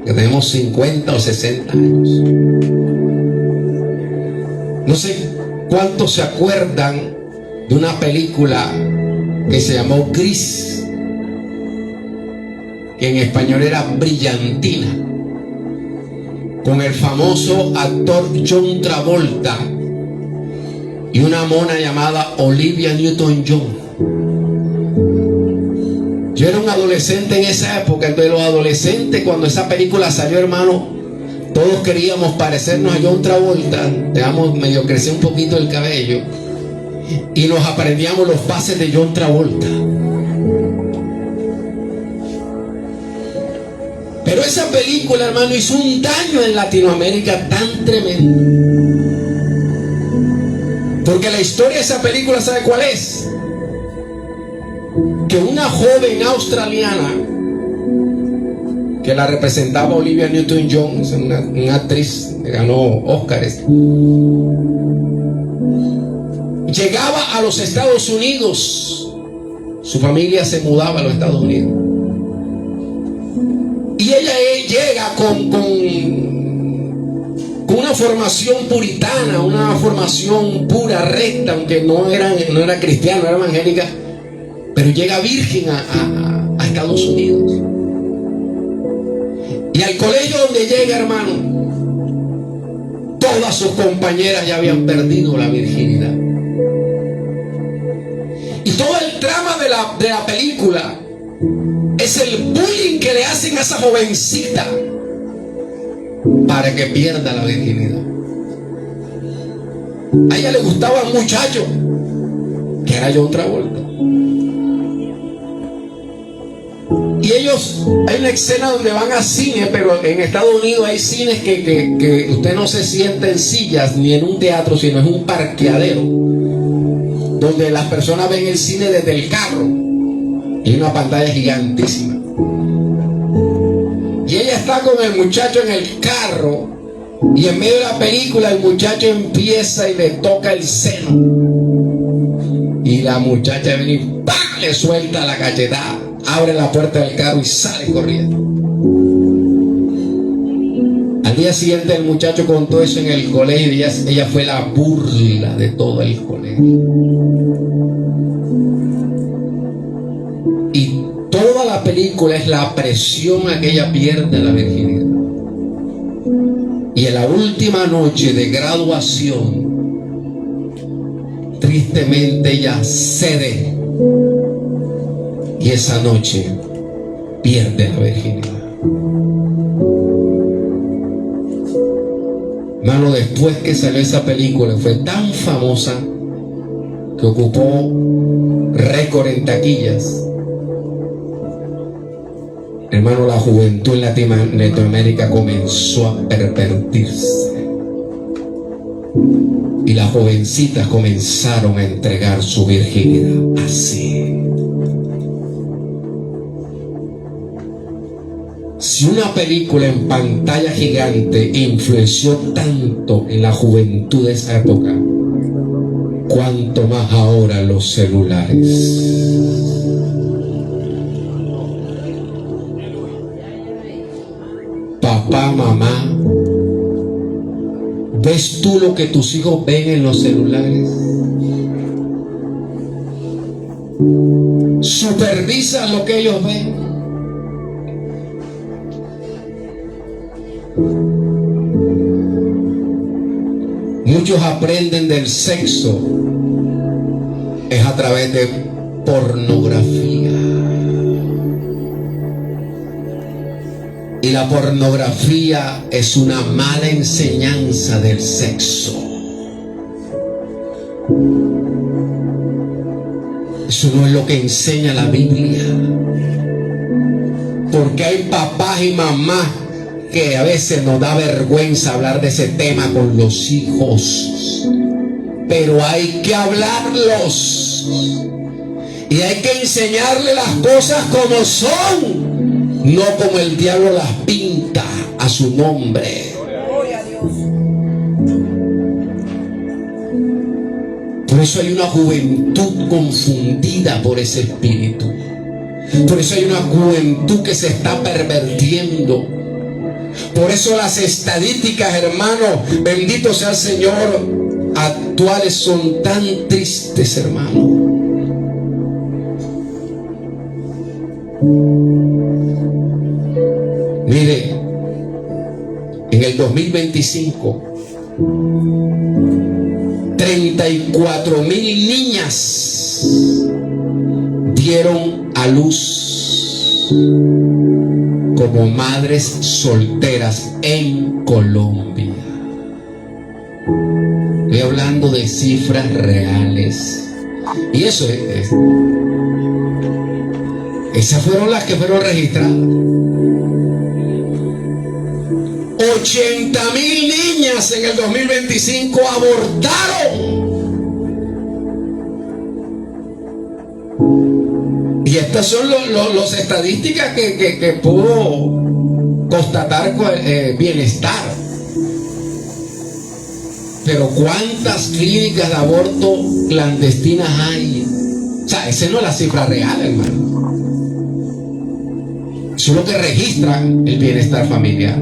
B: que tenemos 50 o 60 años, no sé cuántos se acuerdan de una película que se llamó Gris, que en español era Brillantina, con el famoso actor John Travolta y una mona llamada Olivia Newton-John. Yo era un adolescente en esa época. Entonces los adolescentes, cuando esa película salió, hermano, todos queríamos parecernos a John Travolta. Teníamos medio crecer un poquito el cabello y nos aprendíamos los pases de John Travolta. Pero esa película, hermano, hizo un daño en Latinoamérica tan tremendo. Porque la historia de esa película, ¿sabe cuál es? Que una joven australiana, que la representaba Olivia Newton-John, una actriz que ganó Óscares, llegaba a los Estados Unidos. Su familia se mudaba a los Estados Unidos. Y ella llega con una formación puritana, una formación pura, recta, aunque no era cristiana, no era evangélica, pero llega virgen a Estados Unidos. Y al colegio donde llega, hermano, todas sus compañeras ya habían perdido la virginidad. Y todo el trama de la película es el bullying que le hacen a esa jovencita para que pierda la virginidad. A ella le gustaba un muchacho que era John Travolta. Y ellos, hay una escena donde van a cine, pero en Estados Unidos hay cines que usted no se sienta en sillas ni en un teatro, sino en un parqueadero, donde las personas ven el cine desde el carro. y una pantalla gigantísima. Y ella está con el muchacho en el carro, y en medio de la película el muchacho empieza y le toca el seno. Y la muchacha viene y ¡pam!, le suelta la cachetada, abre la puerta del carro y sale corriendo. Al día siguiente el muchacho contó eso en el colegio y ella fue la burla de todo el colegio. Y toda la película es la presión a que ella pierde la virginidad. Y en la última noche de graduación, tristemente ella cede. Y esa noche pierde la virginidad. Hermano, después que salió esa película, fue tan famosa que ocupó récord en taquillas. Hermano, la juventud en Latinoamérica comenzó a pervertirse. Y las jovencitas comenzaron a entregar su virginidad así. Si una película en pantalla gigante influenció tanto en la juventud de esa época, cuánto más ahora los celulares. Papá, mamá, ¿ves tú lo que tus hijos ven en los celulares? ¿Supervisas lo que ellos ven? Muchos aprenden del sexo es a través de pornografía. Y la pornografía es una mala enseñanza del sexo. Eso no es lo que enseña la Biblia. Porque hay papás y mamás que a veces nos da vergüenza hablar de ese tema con los hijos. Pero hay que hablarlos. Y hay que enseñarle las cosas como son. No como el diablo las pinta a su nombre. Por eso hay una juventud confundida por ese espíritu. Por eso hay una juventud que se está pervirtiendo. Por eso las estadísticas, hermano, bendito sea el Señor, actuales son tan tristes, hermano. Mire, en el 2025, 34,000 niñas dieron a luz como madres solteras en Colombia. Estoy hablando de cifras reales. Y eso es. Esas fueron las que fueron registradas. 80,000 niñas en el 2025 abortaron. Y estas son las estadísticas que pudo constatar Bienestar. Pero ¿cuántas clínicas de aborto clandestinas hay? O sea, esa no es la cifra real, hermano. Eso es lo que registra el Bienestar Familiar.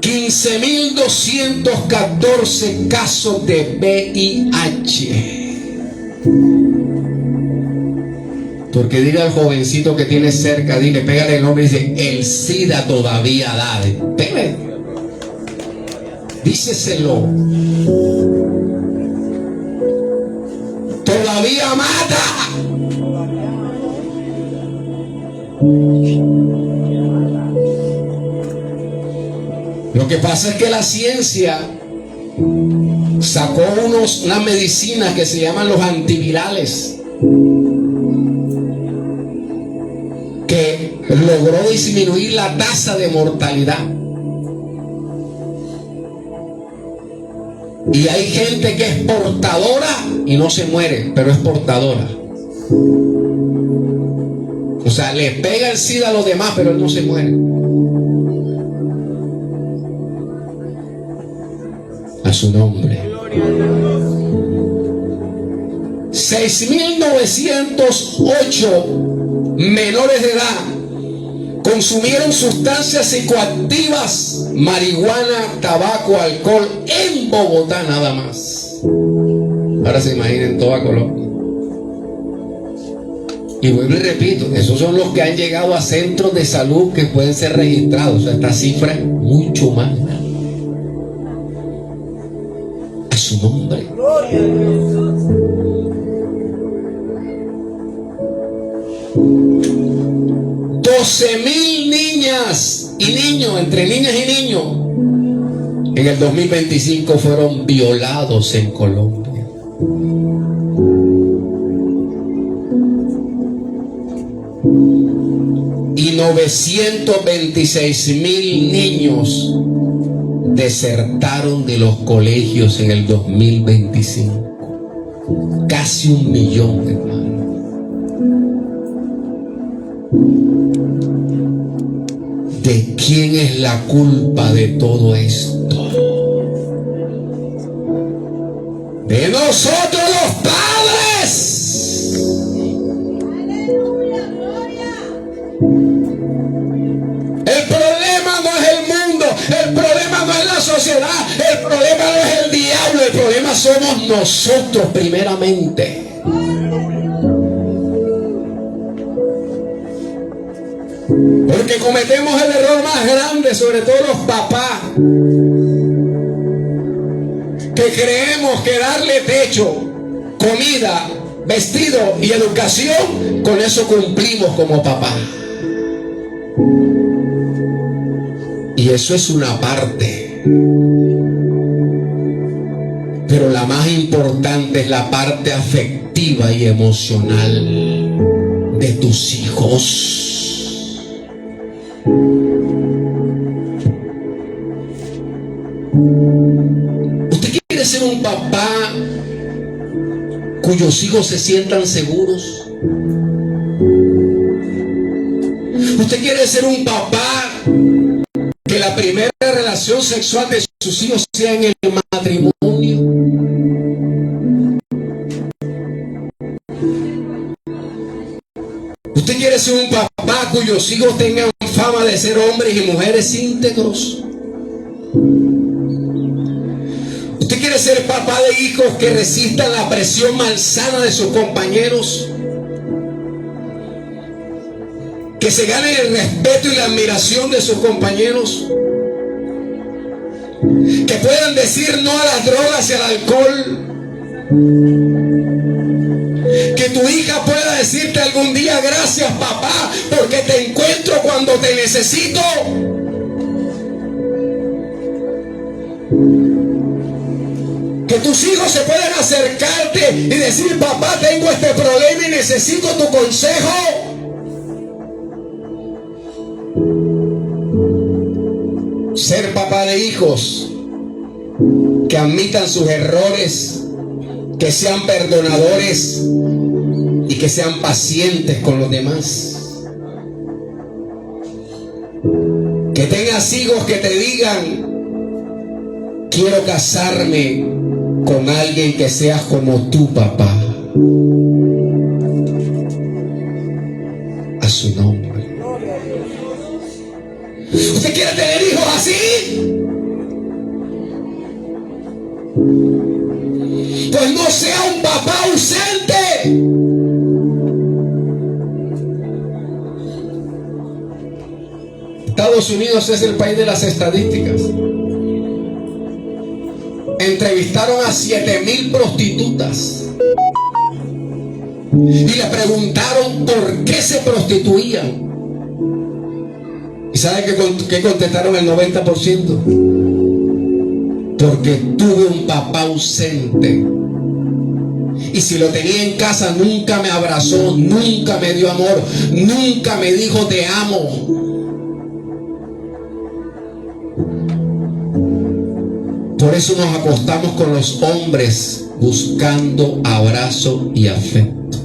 B: 15,214 casos de VIH. Porque dile al jovencito que tiene cerca, dile, pégale el nombre y dice, el SIDA todavía da. Pégale. Díceselo. Todavía mata. Lo que pasa es que la ciencia sacó unas medicinas que se llaman los antivirales, que logró disminuir la tasa de mortalidad. Y hay gente que es portadora y no se muere, pero es portadora. O sea, le pega el SIDA a los demás, pero él no se muere. A su nombre. 6.908 menores de edad consumieron sustancias psicoactivas, marihuana, tabaco, alcohol en Bogotá nada más. Ahora se imaginen toda Colombia. Y vuelvo y repito, esos son los que han llegado a centros de salud que pueden ser registrados. O sea, esta cifra es mucho más. A su nombre. 12.000 niñas y niños, entre niñas y niños, en el 2025 fueron violados en Colombia. Y 926.000 niños desertaron de los colegios en el 2025. Casi 1 millón, hermano. ¿De quién es la culpa de todo esto? De nosotros los padres. El problema no es el mundo, el problema no es la sociedad, el problema no es el diablo, el problema somos nosotros primeramente. Porque cometemos el error más grande, sobre todo los papás, que creemos que darle techo, comida, vestido y educación, con eso cumplimos como papá. Y eso es una parte, pero la más importante es la parte afectiva y emocional de tus hijos. ¿Usted quiere ser un papá cuyos hijos se sientan seguros? ¿Usted quiere ser un papá que la primera relación sexual de sus hijos sea en el matrimonio? ¿Usted quiere ser un papá cuyos hijos tengan fama de ser hombres y mujeres íntegros? ¿Usted quiere ser papá de hijos que resistan la presión malsana de sus compañeros? Que se ganen el respeto y la admiración de sus compañeros. Que puedan decir no a las drogas y al alcohol. Que tu hija pueda decirte algún día: gracias papá, porque te encuentro cuando te necesito. Que tus hijos se puedan acercarte y decir: papá, tengo este problema y necesito tu consejo. Ser papá de hijos que admitan sus errores, que sean perdonadores y que sean pacientes con los demás. Que tengas hijos que te digan: quiero casarme con alguien que sea como tu papá. A su nombre. ¿Usted quiere tener hijos así? Pues no sea un papá ausente. Estados Unidos es el país de las estadísticas. Entrevistaron a 7.000 prostitutas y le preguntaron por qué se prostituían. ¿Y sabe qué contestaron el 90%? Porque tuve un papá ausente. Y si lo tenía en casa, nunca me abrazó, nunca me dio amor, nunca me dijo te amo. por eso nos acostamos con los hombres buscando abrazo y afecto.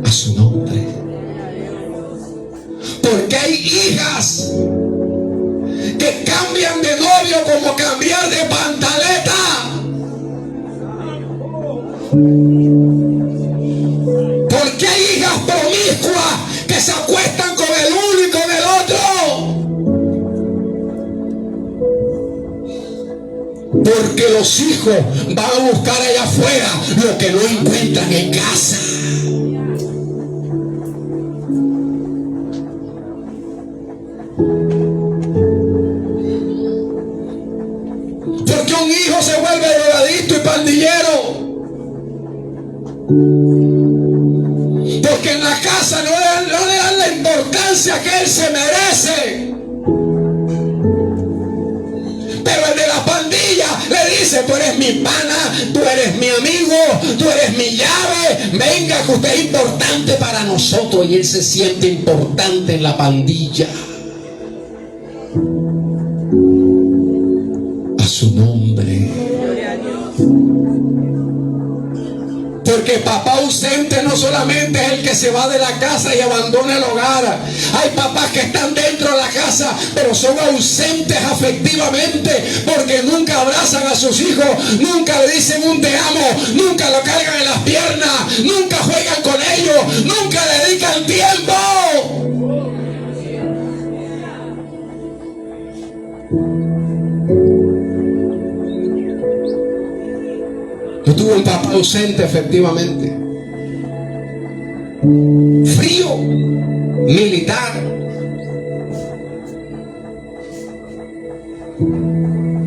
B: A su nombre. Porque hay hijas que cambian de novio como cambiar de pantaleta. Porque hay hijas promiscuas que se acuestan con el uno y con el otro. Porque los hijos van a buscar allá afuera lo que no encuentran en casa. Porque un hijo se vuelve drogadicto y pandillero. Porque en la casa no le dan la importancia que él se merece. Pero el de la pandilla le dice: tú eres mi pana, tú eres mi amigo, tú eres mi llave, venga que usted es importante para nosotros. Y él se siente importante en la pandilla. A su nombre. Porque papá ausente no solamente es el que se va de la casa y abandona el hogar. Hay papás que están dentro de la casa, pero son ausentes afectivamente, porque nunca abrazan a sus hijos, nunca le dicen un te amo, nunca lo cargan en las piernas, nunca juegan con ellos, nunca le dedican tiempo. Yo tuve un papá ausente, efectivamente. Frío, militar.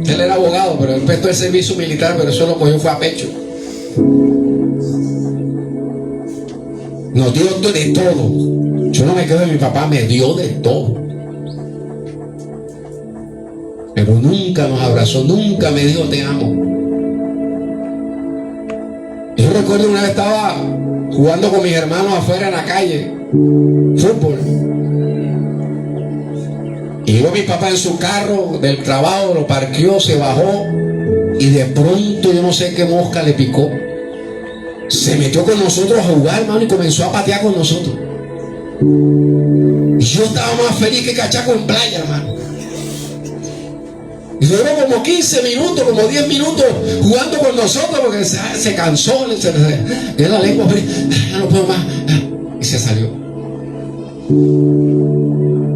B: Él era abogado, pero él prestó el servicio militar, pero eso lo cogió fue a pecho. Nos dio de todo. Yo no me quedo de mi papá, me dio de todo. Pero nunca nos abrazó, nunca me dijo te amo. Yo recuerdo una vez estaba jugando con mis hermanos afuera en la calle, fútbol. Y iba mi papá en su carro del trabajo, lo parqueó, se bajó y de pronto yo no sé qué mosca le picó. Se metió con nosotros a jugar, hermano, y comenzó a patear con nosotros. Y yo estaba más feliz que cachaco en playa, hermano. Y duró como 15 minutos, como 10 minutos jugando con nosotros porque se cansó, le la lengua, ya no puedo más. Y se salió.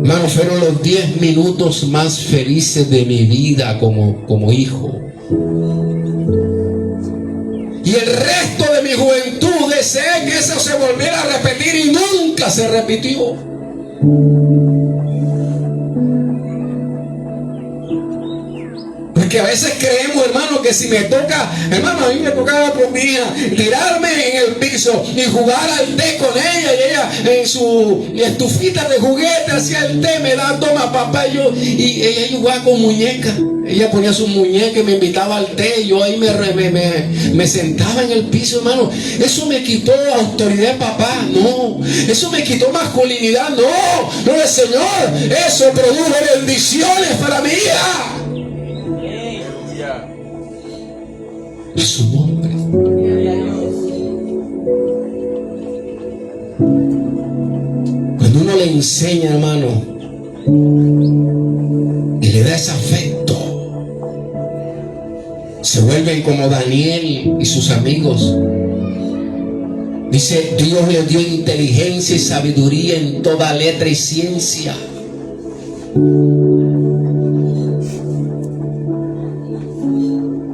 B: Hermano, fueron los 10 minutos más felices de mi vida como hijo. Y el resto de mi juventud deseé que eso se volviera a repetir y nunca se repitió. Porque a veces creemos, hermano, que si me toca, hermano, a mí me tocaba por mi hija tirarme en el piso y jugar al té con ella, y ella en su estufita de juguete hacía el té, me da, toma papá, y ella jugaba con muñecas. Ella ponía su muñeca y me invitaba al té, y yo ahí me sentaba en el piso, hermano. Eso me quitó autoridad de papá, no. Eso me quitó masculinidad, no el Señor. Eso produjo bendiciones para mi hija. A su nombre. Cuando uno le enseña, hermano, y le da ese afecto, se vuelven como Daniel y sus amigos. Dice: Dios les dio inteligencia y sabiduría en toda letra y ciencia.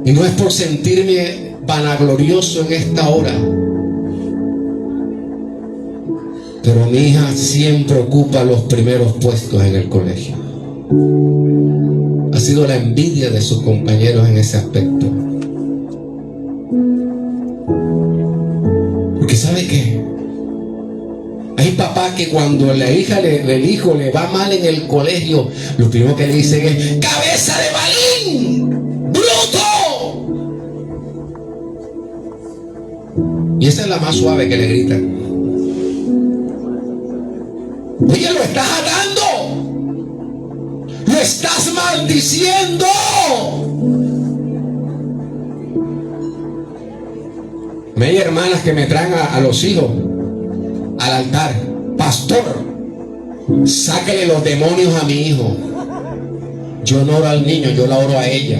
B: Y no es por sentirme vanaglorioso en esta hora, pero mi hija siempre ocupa los primeros puestos en el colegio. Ha sido la envidia de sus compañeros en ese aspecto. Porque ¿sabe qué? Hay papás que cuando la hija del hijo le va mal en el colegio, lo primero que le dicen es: ¡cabeza de balín! ¡Bruto! Y esa es la más suave que le gritan. Oye, lo estás atando. Lo estás maldiciendo. Me hay hermanas que me traen a los hijos al altar. Pastor, sáquele los demonios a mi hijo. Yo no oro al niño, yo la oro a ella.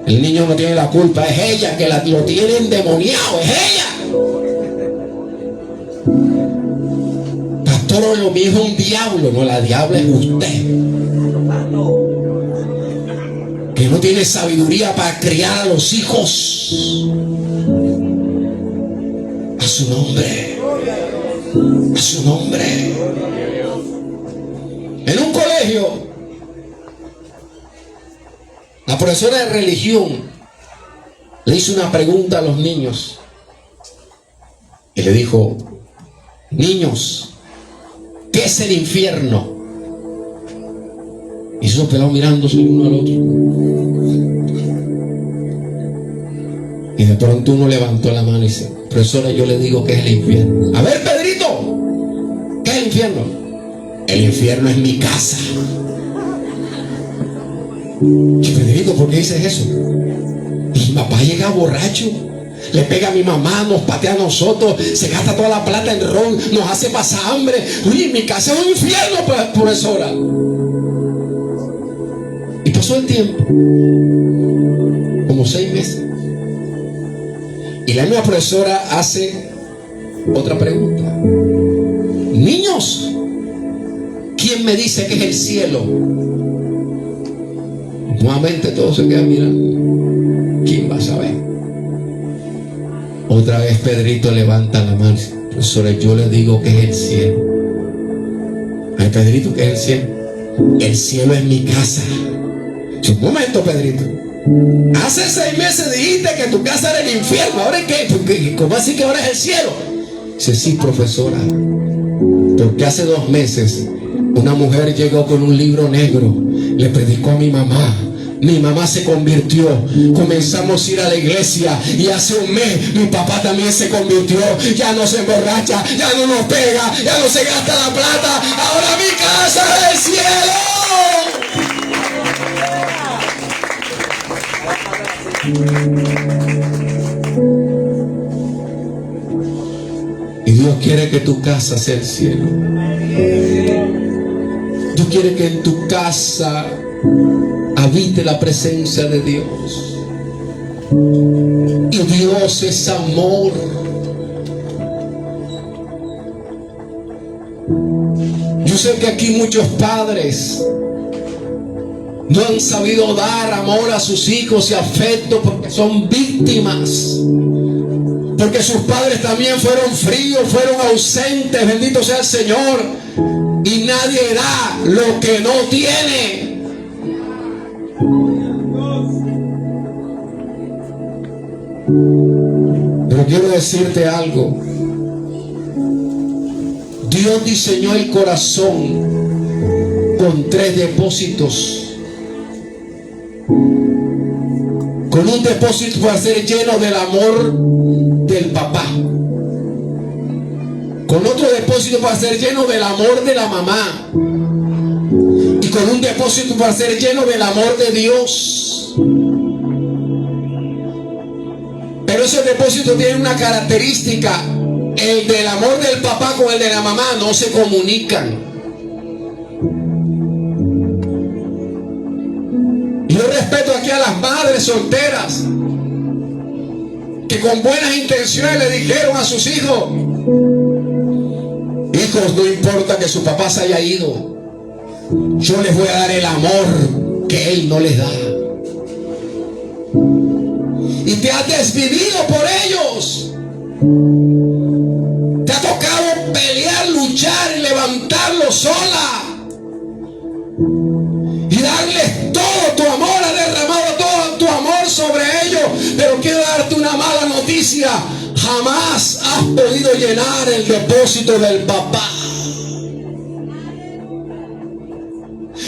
B: El niño no tiene la culpa, es ella que lo tiene endemoniado, es ella. Pastor, mi hijo es un diablo. No, la diabla es usted, que no tiene sabiduría para criar a los hijos. A su nombre, a su nombre. En un colegio, la profesora de religión le hizo una pregunta a los niños y le dijo: niños, ¿qué es el infierno? Y esos pelados mirándose el uno al otro. Y de pronto uno levantó la mano y dice: profesora, yo le digo que es el infierno. A ver, Pedrito, ¿qué es el infierno? El infierno es mi casa. Y Pedrito, ¿por qué dices eso? Mi papá llega borracho, le pega a mi mamá, nos patea a nosotros, se gasta toda la plata en ron, nos hace pasar hambre. Uy, mi casa es un infierno, profesora. Y pasó el tiempo, como 6 meses, y la nueva profesora hace otra pregunta: niños, ¿quién me dice que es el cielo? Nuevamente todos se quedan mirando. ¿Quién va a saber? Otra vez Pedrito levanta la mano: profesora, yo le digo que es el cielo. Ay, Pedrito, ¿qué es el cielo? El cielo es mi casa. Un momento, Pedrito, hace 6 meses dijiste que tu casa era el infierno. ¿Ahora qué? ¿Cómo así que ahora es el cielo? Dice: sí, profesora, porque hace 2 meses una mujer llegó con un libro negro, le predicó a mi mamá. Mi mamá se convirtió, comenzamos a ir a la iglesia y hace 1 mes mi papá también se convirtió. Ya no se emborracha, ya no nos pega, ya no se gasta la plata. Ahora mi casa es el cielo. Y Dios quiere que tu casa sea el cielo. Dios quiere que en tu casa habite la presencia de Dios. Y Dios es amor. Yo sé que aquí muchos padres no han sabido dar amor a sus hijos y afecto porque son víctimas. Porque sus padres también fueron fríos, fueron ausentes. Bendito sea el Señor. Y nadie da lo que no tiene. Pero quiero decirte algo. Dios diseñó el corazón con 3 depósitos. Con un depósito para ser lleno del amor del papá. Con otro depósito para ser lleno del amor de la mamá. Y con un depósito para ser lleno del amor de Dios. Pero ese depósito tiene una característica: el del amor del papá con el de la mamá no se comunican. Yo respeto aquí a las madres solteras que con buenas intenciones le dijeron a sus hijos: hijos, no importa que su papá se haya ido, yo les voy a dar el amor que él no les da. Y te has desvivido por ellos. Te ha tocado pelear, luchar y levantarlos sola. Y darles todo tu amor, ha derramado todo tu amor sobre ellos. Pero quiero darte una mala noticia: jamás has podido llenar el depósito del papá.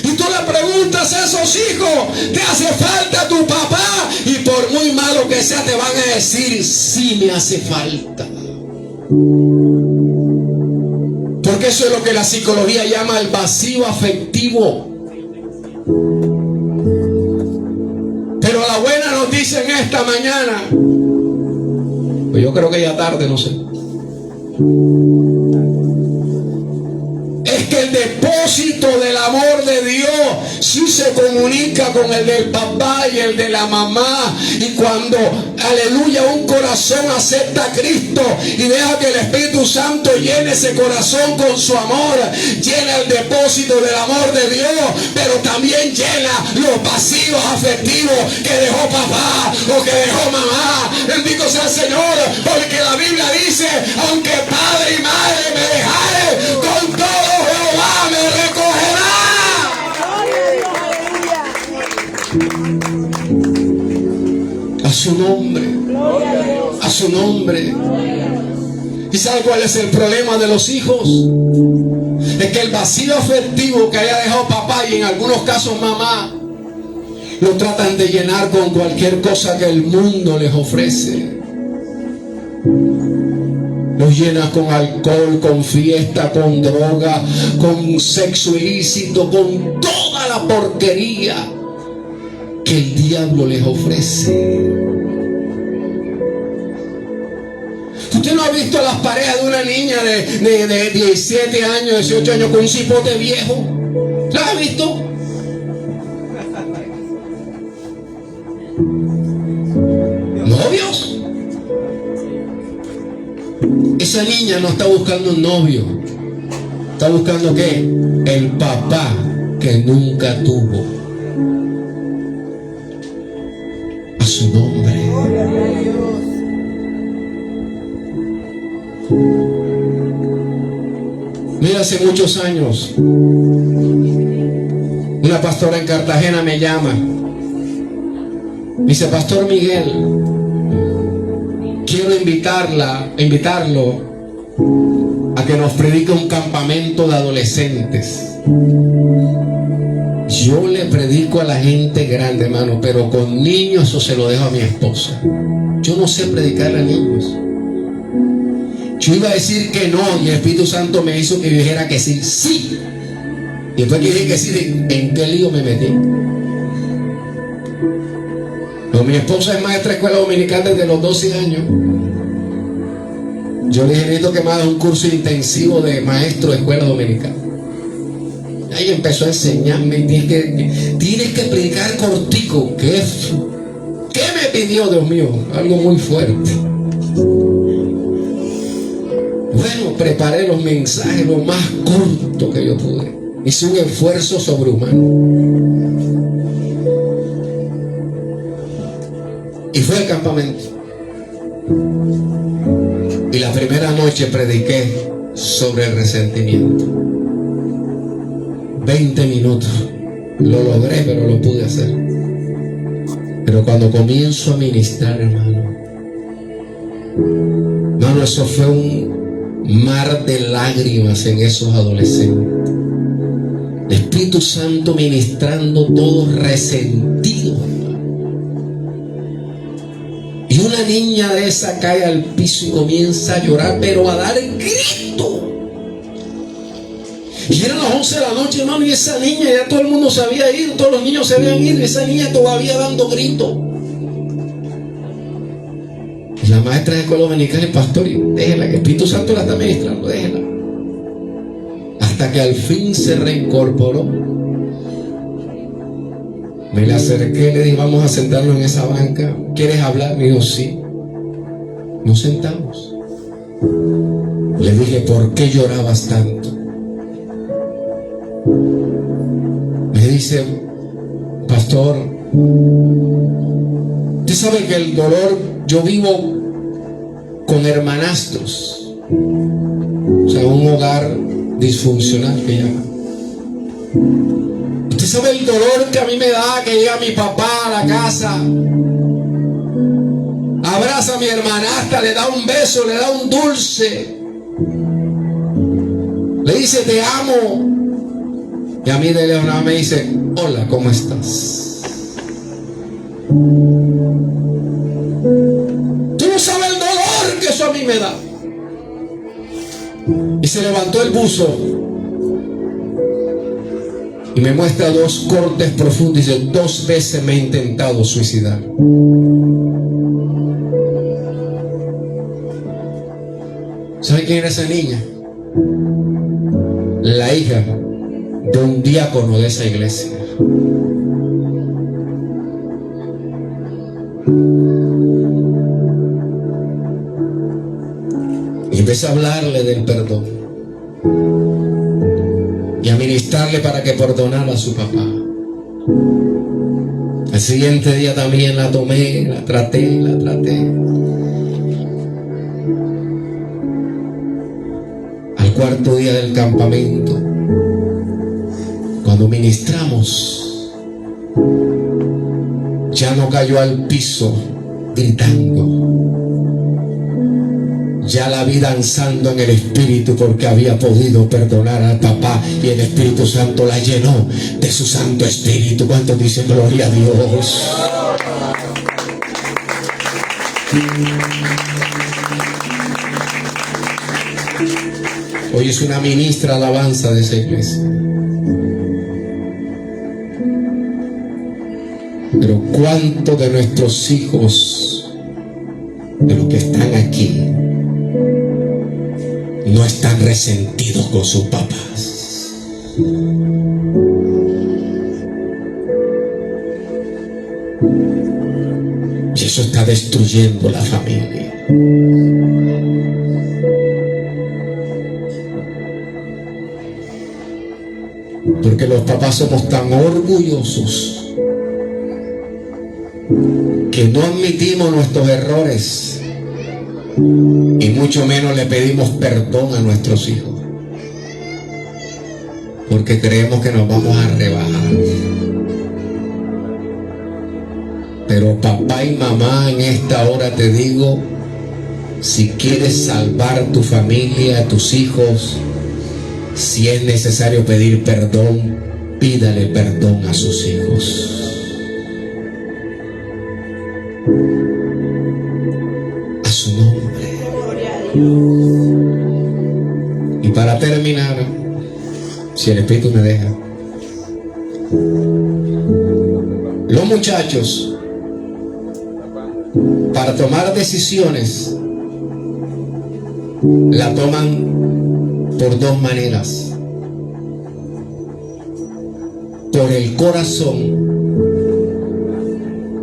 B: Y tú le preguntas a esos hijos: ¿te hace falta tu papá? Y por muy malo que sea, te van a decir: sí me hace falta. Porque Porque eso es lo que la psicología llama el vacío afectivo. Pero la buena noticia en esta mañana, pues yo creo que ya tarde, no sé, es que el depósito del amor de Dios sí se comunica con el del papá y el de la mamá. Y cuando, aleluya, un corazón acepta a Cristo y deja que el Espíritu Santo llene ese corazón con su amor, llena el depósito del amor de Dios, pero también llena los vacíos afectivos que dejó papá o que dejó mamá. Bendito sea el Señor, porque la Biblia dice: aunque padre y madre me dejare, con todo Jehová me recogerá. A su nombre, a su nombre. ¿Y sabe cuál es el problema de los hijos? Es que el vacío afectivo que haya dejado papá, y en algunos casos mamá, lo tratan de llenar con cualquier cosa que el mundo les ofrece. Los llenas con alcohol, con fiesta, con droga, con sexo ilícito, con toda la porquería que el diablo les ofrece. ¿Usted no ha visto las parejas de una niña de 17 años, 18 años con un cipote viejo? ¿La ha visto? ¿Novios? Esa niña no está buscando un novio. Está buscando ¿qué? El papá que nunca tuvo. A su nombre. Mira, hace muchos años una pastora en Cartagena me llama. Dice: Pastor Miguel, quiero invitarlo a que nos predique un campamento de adolescentes. Yo le predico a la gente grande, hermano, pero con niños eso se lo dejo a mi esposa. Yo no sé predicarle a niños. Yo iba a decir que no, y el Espíritu Santo me hizo que yo dijera que sí, sí. Y después que dije que sí, ¿en qué lío me metí? Pero mi esposa es maestra de escuela dominical desde los 12 años. Yo le dije: necesito que me haga un curso intensivo de maestro de escuela dominical. Ahí empezó a enseñarme: tienes que predicar cortico. ¿Qué me pidió, Dios mío? Algo muy fuerte. Bueno, preparé los mensajes lo más corto que yo pude. Hice un esfuerzo sobrehumano. Y fue al campamento. Y la primera noche prediqué sobre el resentimiento. 20 minutos. Lo logré, pero lo pude hacer. Pero cuando comienzo a ministrar, hermano, eso fue un mar de lágrimas en esos adolescentes. El Espíritu Santo ministrando todos resentidos. Y una niña de esa cae al piso y comienza a llorar, pero a dar grito. Y eran las 11 de la noche, hermano, y esa niña, ya todo el mundo se había ido, todos los niños se habían ido, y esa niña todavía dando grito. Y la maestra de escuela dominical, el pastor, y déjela, que el Espíritu Santo la está ministrando, déjela. Hasta que al fin se reincorporó. Me le acerqué, le dije: vamos a sentarnos en esa banca. ¿Quieres hablar? Me dijo: sí. Nos sentamos. Le dije: ¿por qué llorabas tanto? Me dice: pastor, usted sabe que el dolor, yo vivo con hermanastros, o sea, un hogar disfuncional que llama. Usted sabe el dolor que a mí me da que llega mi papá a la casa, abraza a mi hermanastra, le da un beso, le da un dulce, le dice: te amo. Y a mí de lejos nada me dice: hola, ¿cómo estás? Tú no sabes el dolor que eso a mí me da. Y se levantó el buzo y me muestra 2 cortes profundos y dice: 2 veces me he intentado suicidar. ¿Sabe quién era esa niña? La hija de un diácono de esa iglesia. Y empecé a hablarle del perdón y a ministrarle para que perdonara a su papá. Al siguiente día también la tomé, la traté. Al cuarto día del campamento, cuando ministramos, ya no cayó al piso gritando. Ya la vi danzando en el Espíritu, porque había podido perdonar al papá y el Espíritu Santo la llenó de su Santo Espíritu. ¿Cuántos dicen gloria a Dios? Hoy es una ministra alabanza de esa iglesia. Pero ¿cuántos de nuestros hijos, de los que están aquí, no están resentidos con sus papás? Y eso está destruyendo la familia. Porque los papás somos tan orgullosos que no admitimos nuestros errores y mucho menos le pedimos perdón a nuestros hijos, porque creemos que nos vamos a rebajar. Pero papá y mamá, en esta hora te digo, si quieres salvar tu familia, tus hijos, si es necesario pedir perdón, pídale perdón a sus hijos. A su nombre. Y para terminar, si el Espíritu me deja, los muchachos, para tomar decisiones, la toman por 2 maneras: por el corazón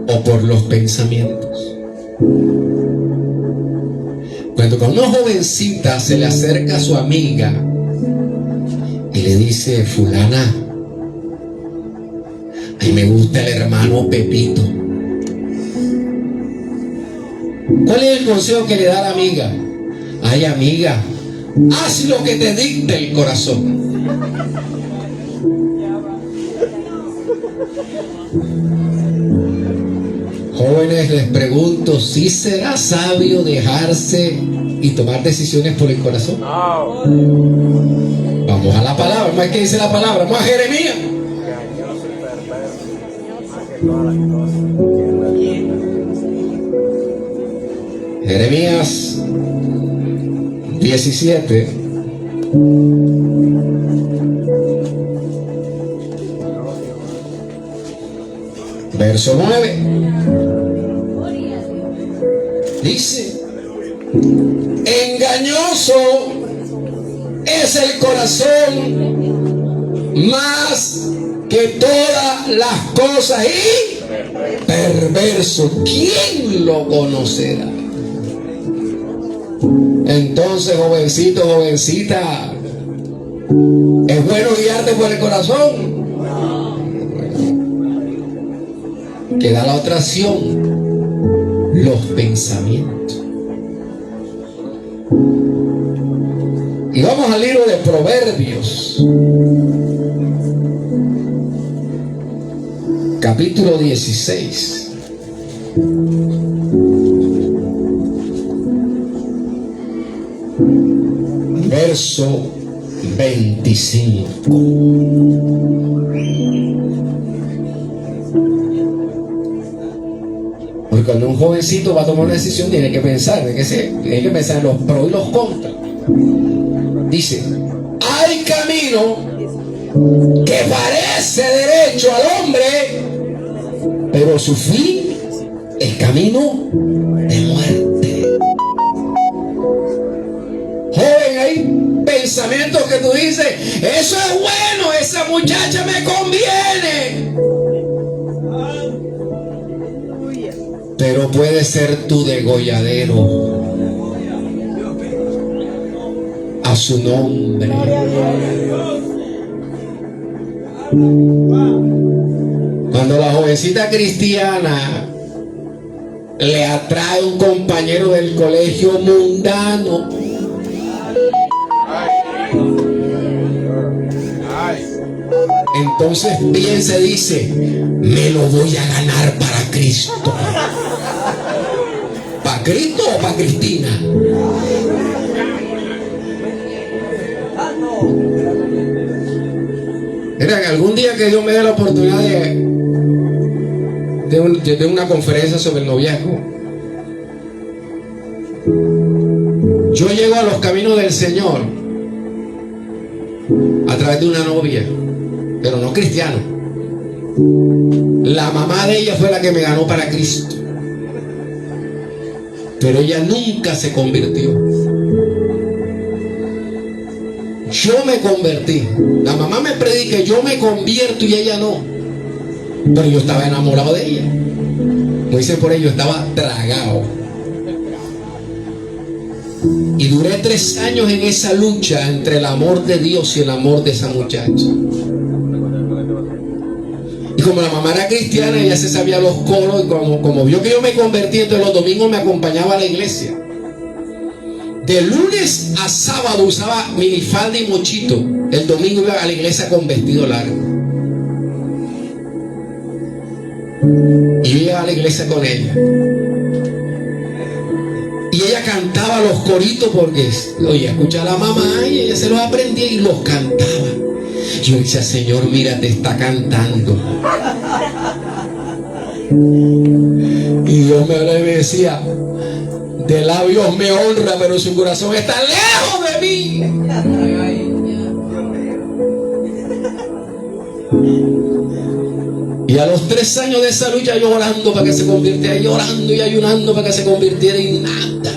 B: o por los pensamientos. Cuando una jovencita se le acerca a su amiga y le dice: fulana, a mí me gusta el hermano Pepito, ¿cuál es el consejo que le da la amiga? Ay, amiga, haz lo que te dicte el corazón. Jóvenes, les pregunto, ¿sí será sabio dejarse y tomar decisiones por el corazón? Vamos a la palabra. ¿Más que dice la palabra? Vamos a Jeremías. Jeremías 17. Verso 9. Dice: engañoso es el corazón más que todas las cosas y perverso. ¿Quién lo conocerá? Entonces, jovencito, jovencita, ¿es bueno guiarte por el corazón? Queda la otra acción: los pensamientos. Y vamos al libro de Proverbios, capítulo 16. Verso 25. Porque cuando un jovencito va a tomar una decisión, tiene que pensar, tiene que pensar en los pros y los contras. Dice, hay camino que parece derecho al hombre, pero su fin es camino de muerte. Joven, hay pensamientos que tú dices, eso es bueno, esa muchacha me conviene. Pero puede ser tu degolladero a su nombre. Cuando la jovencita cristiana le atrae un compañero del colegio mundano, entonces piensa y dice, me lo voy a ganar para Cristo. ¿Para Cristo o para Cristina? Mira, algún día que Dios me dé la oportunidad de una conferencia sobre el noviazgo, yo llego a los caminos del Señor a través de una novia, pero no cristiana. La mamá de ella fue la que me ganó para Cristo, pero ella nunca se convirtió. Yo me convertí. La mamá me predica, yo me convierto y ella no. Pero yo estaba enamorado de ella. Como dicen por ello, estaba tragado. Y duré 3 años en esa lucha entre el amor de Dios y el amor de esa muchacha. Y como la mamá era cristiana, ella se sabía los coros. Y como vio que yo me convertí, entonces los domingos me acompañaba a la iglesia. De lunes a sábado usaba minifalda y mochito. El domingo iba a la iglesia con vestido largo. Y yo iba a la iglesia con ella. Y ella cantaba los coritos porque, oye, escucha a la mamá y ella se los aprendía y los cantaba. Yo decía, Señor, mira, te está cantando. Y Dios me hablaba y me decía, de labios me honra, pero su corazón está lejos de mí. Y a los 3 años de esa lucha, yo orando para que se convirtiera, y orando y ayunando para que se convirtiera, y nada.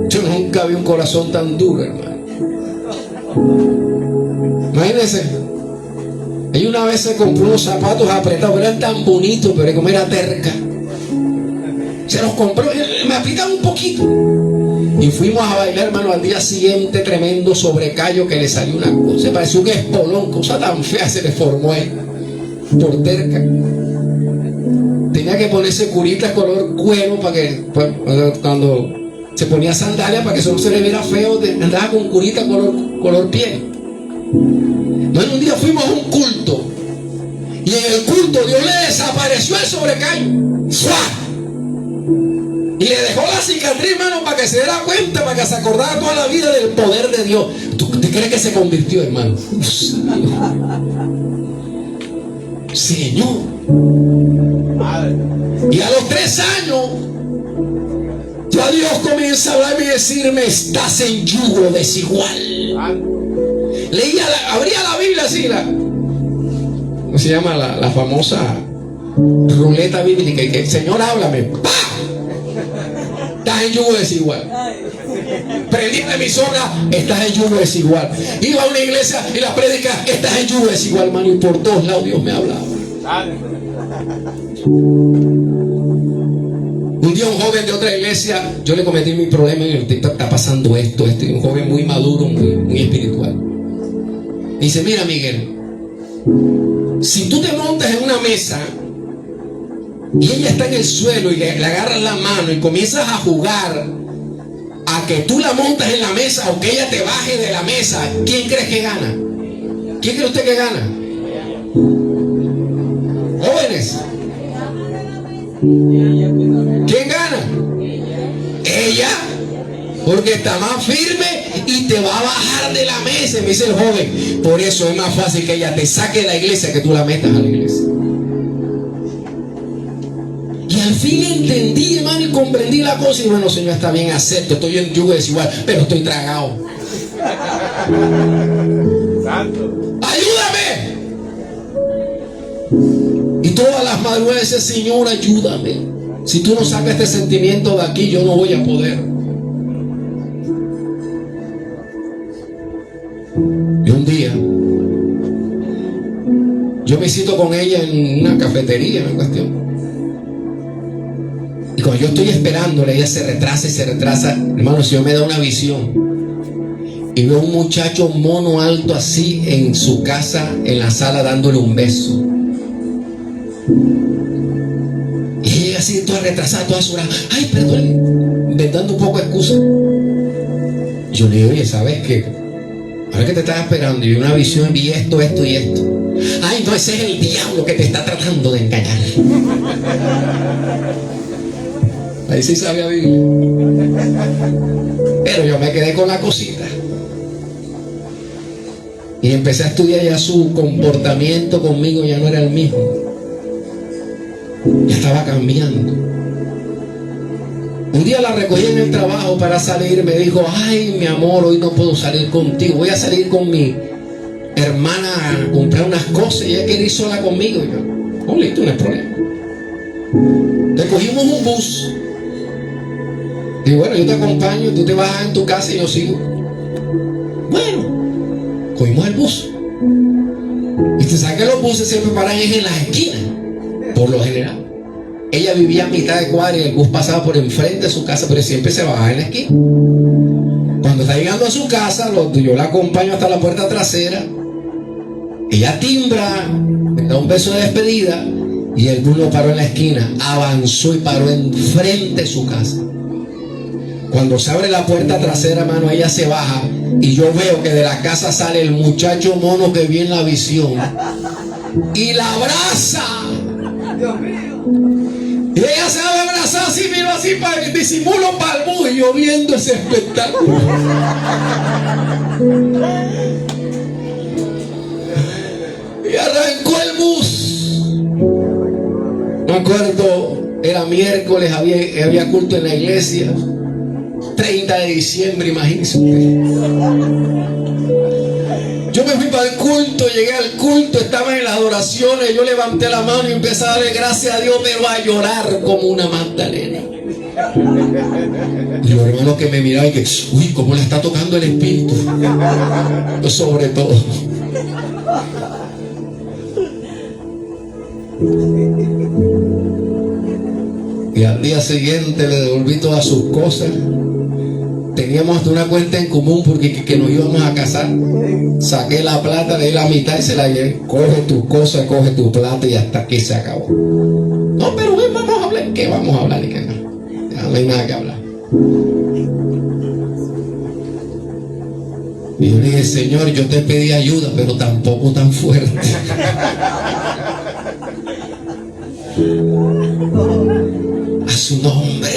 B: Yo nunca vi un corazón tan duro, hermano. Imagínense. Ella una vez se compró unos zapatos apretados, pero eran tan bonitos, pero como era terca, se los compró, me apretaban un poquito. Y fuimos a bailar, hermano, al día siguiente, tremendo sobrecallo que le salió una cosa. Se pareció un espolón, cosa tan fea se le formó ahí, por terca. Tenía que ponerse curitas color cuero para que, cuando se ponía sandalias, para que eso no se le viera feo, andaba con curita color piel. Bueno, un día fuimos a un culto y en el culto Dios le desapareció el sobrecallo. ¡Fua! Y le dejó la cicatriz, hermano, para que se diera cuenta, para que se acordara toda la vida del poder de Dios. ¿Tú te crees que se convirtió, hermano? Señor. Y a los 3 años ya Dios comienza a hablarme y decirme, estás en yugo desigual. Abría la Biblia así, ¿cómo se llama? La famosa ruleta bíblica, y que el Señor háblame, ¡pah! Estás en yugo desigual. Prendí la emisora, estás en yugo desigual. Iba a una iglesia y la prédica, estás en yugo desigual, hermano, y por todos lados Dios me hablaba. Un día un joven de otra iglesia, yo le cometí mi problema y le está pasando esto, y un joven muy maduro, muy espiritual. Dice, mira, Miguel, si tú te montas en una mesa y ella está en el suelo y le agarras la mano y comienzas a jugar a que tú la montas en la mesa o que ella te baje de la mesa, ¿quién crees que gana? ¿Quién cree usted que gana? Jóvenes, ¿quién gana? Ella, porque está más firme y te va a bajar de la mesa. Me dice el joven, por eso es más fácil que ella te saque de la iglesia que tú la metas a la iglesia. Y al fin entendí, hermano, y comprendí la cosa. Y bueno, Señor, está bien, acepto. Estoy en yugo desigual, pero estoy tragado. ¡Ayúdame! Y todas las madrugadas decían, Señor, ayúdame. Si tú no sacas este sentimiento de aquí, yo no voy a poder. Y un día, yo me cito con ella en una cafetería, en cuestión. Y cuando yo estoy esperándola, ella se retrasa y se retrasa. Hermano, el Señor me da una visión. Y veo un muchacho mono alto así en su casa, en la sala, dándole un beso. Y ella así, toda retrasada, toda sobrada. Ay, perdón, inventando un poco de excusa. Yo le digo, oye, ¿sabes qué? Ahora que te estaba esperando, y vi una visión, vi esto, esto y esto. Ay, no, ese es el diablo que te está tratando de engañar. Ahí sí sabía vivir. Pero yo me quedé con la cosita. Y empecé a estudiar, ya su comportamiento conmigo ya no era el mismo. Ya estaba cambiando. Un día la recogí en el trabajo para salir. Me dijo, ay, mi amor, hoy no puedo salir contigo. Voy a salir con mi hermana a comprar unas cosas. Y ella quiere ir sola conmigo. Y yo, oh, listo, no es problema. Le cogimos un bus. Y bueno, yo te acompaño, tú te vas en tu casa y yo sigo. Bueno, cogimos el bus. Y te sabes que los buses siempre paran en las esquinas, por lo general. Ella vivía a mitad de cuadra y el bus pasaba por enfrente de su casa, pero siempre se bajaba en la esquina. Cuando está llegando a su casa, yo la acompaño hasta la puerta trasera. Ella timbra, me da un beso de despedida y el bus lo paró en la esquina. Avanzó y paró enfrente de su casa. Cuando se abre la puerta trasera, hermano, ella se baja y yo veo que de la casa sale el muchacho mono que vi en la visión y la abraza. Dios mío. Y ella se va a abrazar así, miro así para el disimulo para el bus y yo viendo ese espectáculo. Y arrancó el bus. Me acuerdo, era miércoles, había culto en la iglesia. 30 de diciembre, imagínense usted. Yo me fui para el culto, llegué al culto, estaba en las adoraciones, yo levanté la mano y empecé a darle gracias a Dios, pero a llorar como una Magdalena. Y los hermanos que me miraban y que, uy, cómo le está tocando el espíritu. Yo sobre todo. Y al día siguiente le devolví todas sus cosas. Teníamos hasta una cuenta en común porque que nos íbamos a casar. Saqué la plata, le di la mitad y se la llevé. Coge tus cosas, coge tu plata y hasta aquí se acabó. No, pero ven, vamos a hablar. ¿Qué vamos a hablar? Y que no. Ya no hay nada que hablar. Y yo le dije, Señor, yo te pedí ayuda, pero tampoco tan fuerte. A su nombre.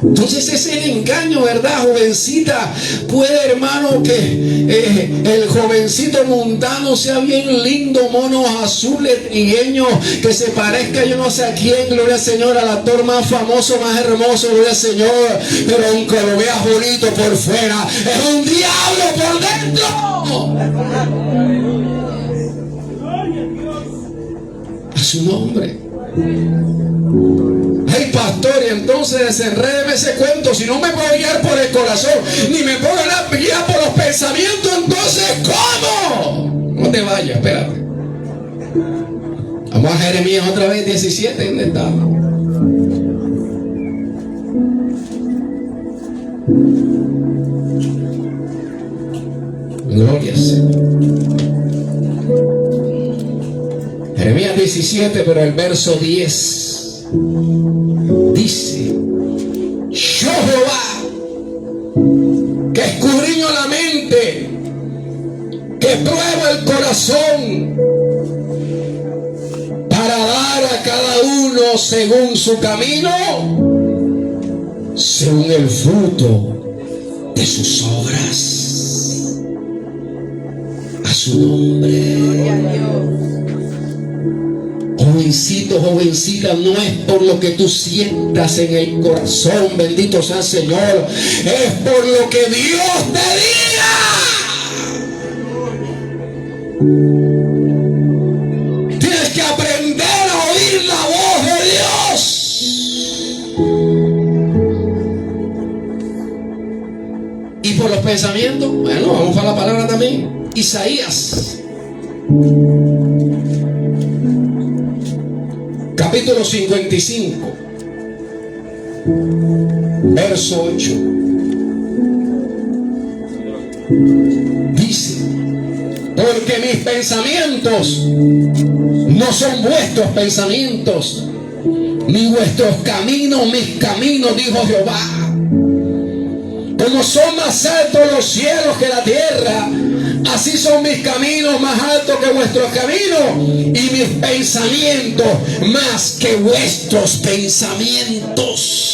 B: Entonces ese es el engaño, ¿verdad, jovencita? Puede, hermano, que el jovencito mundano sea bien lindo, monos azules, trigueños, que se parezca yo no sé a quién, gloria al Señor, al actor más famoso, más hermoso, gloria al Señor, pero aunque lo veas bonito por fuera, es un diablo por dentro. A su nombre. Ay, pastor, y entonces desenrédeme ese cuento. Si no me puedo guiar por el corazón, ni me puedo guiar por los pensamientos, entonces ¿cómo? No te vayas, espérate. Vamos a Jeremías otra vez, 17, ¿dónde está? Gloria al Señor. Jeremías 17, pero el verso 10 dice: yo Jehová, que escudriño la mente, que pruebo el corazón, para dar a cada uno según su camino, según el fruto de sus obras. A su nombre. jovencito, jovencita, no es por lo que tú sientas en el corazón, bendito sea el Señor, es por lo que Dios te diga. Tienes que aprender a oír la voz de Dios. Y por los pensamientos, bueno, vamos a la palabra también. Isaías capítulo 55 verso 8 dice: porque mis pensamientos no son vuestros pensamientos, ni vuestros caminos mis caminos, dijo Jehová. Como son más altos los cielos que la tierra, así son mis caminos más altos que vuestros caminos, y mis pensamientos más que vuestros pensamientos.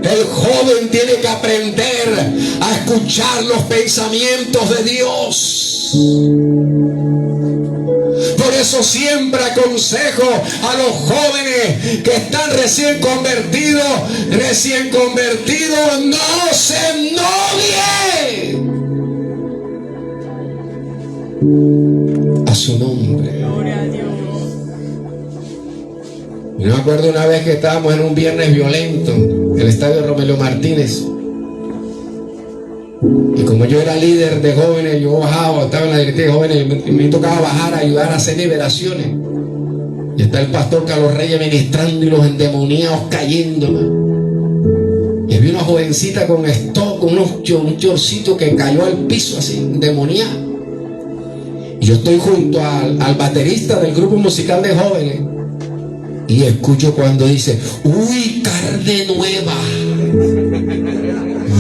B: El joven tiene que aprender a escuchar los pensamientos de Dios. Por eso siempre aconsejo a los jóvenes que están recién convertidos, no se ennobien. A su nombre.
C: Gloria a Dios.
B: Yo me acuerdo una vez que estábamos en un viernes violento en el estadio Romelio Martínez. Y como yo era líder de jóvenes, yo bajaba, estaba en la directiva de jóvenes, me tocaba bajar a ayudar a hacer liberaciones. Y está el pastor Carlos Reyes ministrando y los endemoniados cayendo, man. Y había una jovencita con stock, con un chorcito que cayó al piso así, endemoniada. Y yo estoy junto al baterista del grupo musical de jóvenes y escucho cuando dice: uy, carne nueva.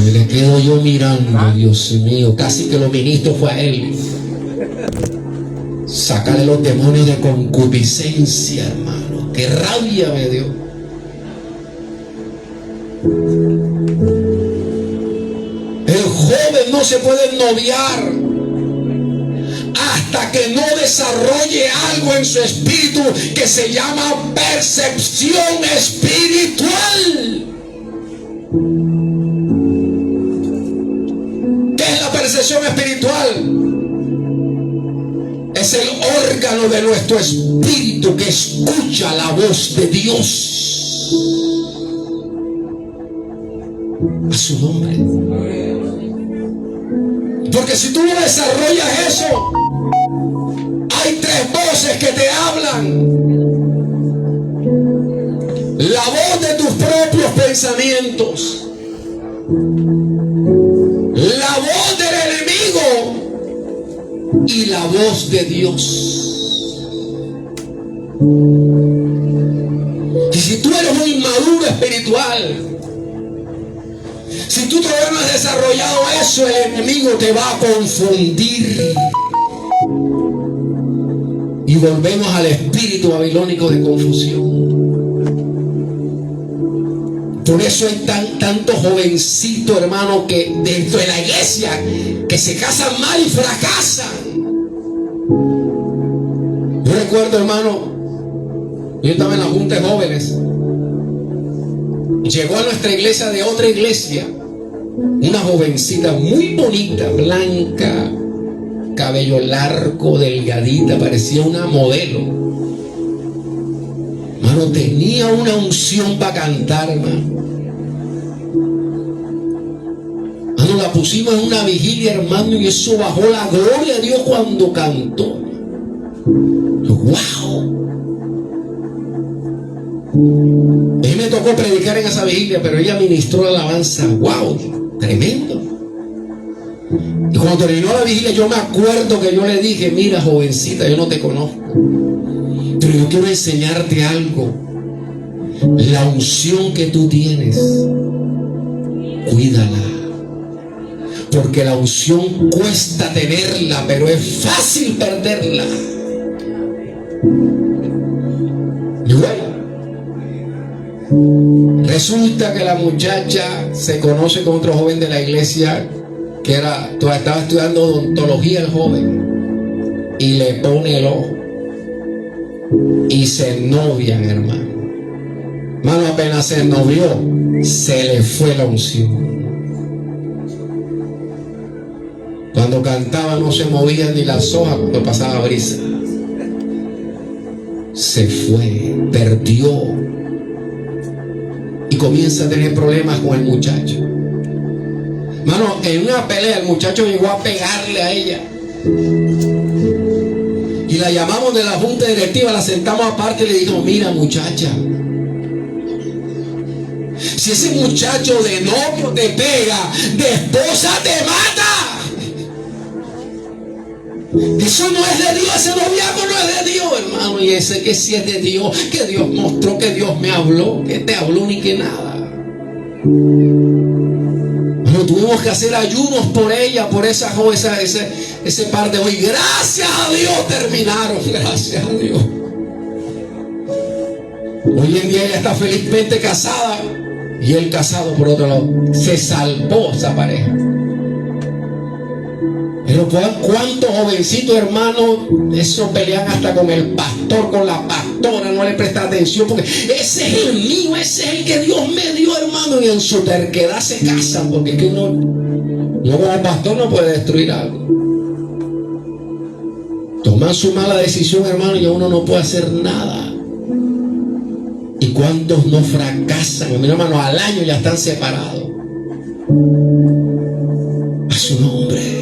B: Y le quedo yo mirando, Dios mío, casi que lo ministro fue a él. Sácale los demonios de concupiscencia, hermano. Qué rabia me dio. El joven no se puede noviar hasta que no desarrolle algo en su espíritu que se llama percepción espiritual. ¿Qué es la percepción espiritual? Es el órgano de nuestro espíritu que escucha la voz de Dios. A su nombre. Porque si tú no desarrollas eso, hay tres voces que te hablan. La voz de tus propios pensamientos, la voz del enemigo y la voz de Dios. Y si tú eres un inmaduro espiritual, si tú todavía no has desarrollado eso, el enemigo te va a confundir. Y volvemos al espíritu babilónico de confusión. Por eso hay tantos jovencitos, hermano, que dentro de la iglesia que se casan mal y fracasan. Yo recuerdo, hermano, yo estaba en la junta de jóvenes. Llegó a nuestra iglesia de otra iglesia una jovencita muy bonita, blanca, cabello largo, delgadita, parecía una modelo. Mano, tenía una unción para cantar, hermano. Mano, la pusimos en una vigilia, hermano, y eso bajó la gloria de Dios cuando cantó. ¡Wow! A mí me tocó predicar en esa vigilia, pero ella ministró la alabanza. ¡Wow! Tremendo. Y cuando terminó la vigilia, yo me acuerdo que yo le dije: mira, jovencita, yo no te conozco, pero yo quiero enseñarte algo. La unción que tú tienes, cuídala, porque la unción cuesta tenerla, pero es fácil perderla. Y bueno, resulta que la muchacha se conoce con otro joven de la iglesia que estaba estudiando odontología, el joven. y le pone el ojo y se novian, hermano. Hermano, apenas se novió, se le fue la unción. Cuando cantaba no se movía ni las hojas cuando pasaba brisa. Se fue, perdió, y comienza a tener problemas con el muchacho. Hermano, en una pelea el muchacho llegó a pegarle a ella. Y la llamamos de la junta directiva, la sentamos aparte y le dijimos: mira, muchacha, si ese muchacho de novio te pega, de esposa te mata. Eso no es de Dios, ese noviazgo no es de Dios, hermano. Y ese que sí es de Dios, que Dios mostró, que Dios me habló, que te habló ni que nada. Bueno, tuvimos que hacer ayunos por ella, por esa joven, ese par de hoy. Gracias a Dios terminaron, gracias a Dios. Hoy en día ella está felizmente casada y él casado por otro lado. Se salvó esa pareja. Pero cuántos jovencitos, hermanos, eso pelean hasta con el pastor, con la pastora, no le presta atención porque ese es el mío, ese es el que Dios me dio, hermano, y en su terquedad se casan, porque es que uno como pastor no puede destruir algo. Toman su mala decisión, hermano, y uno no puede hacer nada. ¿Y cuántos no fracasan? Mi hermano, al año ya están separados. A su nombre.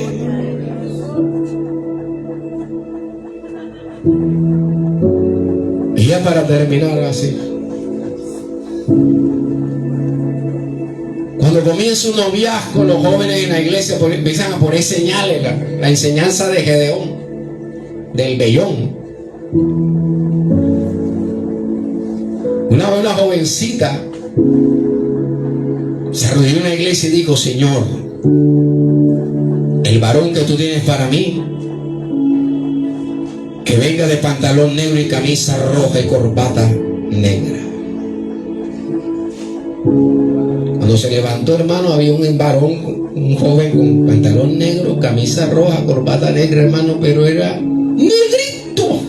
B: Y ya para terminar así, cuando comienza un noviazgo, los jóvenes en la iglesia empiezan a poner señales, la enseñanza de Gedeón, del vellón. Una vez una jovencita se arrodilló en la iglesia y dijo: Señor, el varón que tú tienes para mí, que venga de pantalón negro y camisa roja y corbata negra. Cuando se levantó, hermano, había un varón, un joven con pantalón negro, camisa roja, corbata negra, hermano, pero era negrito.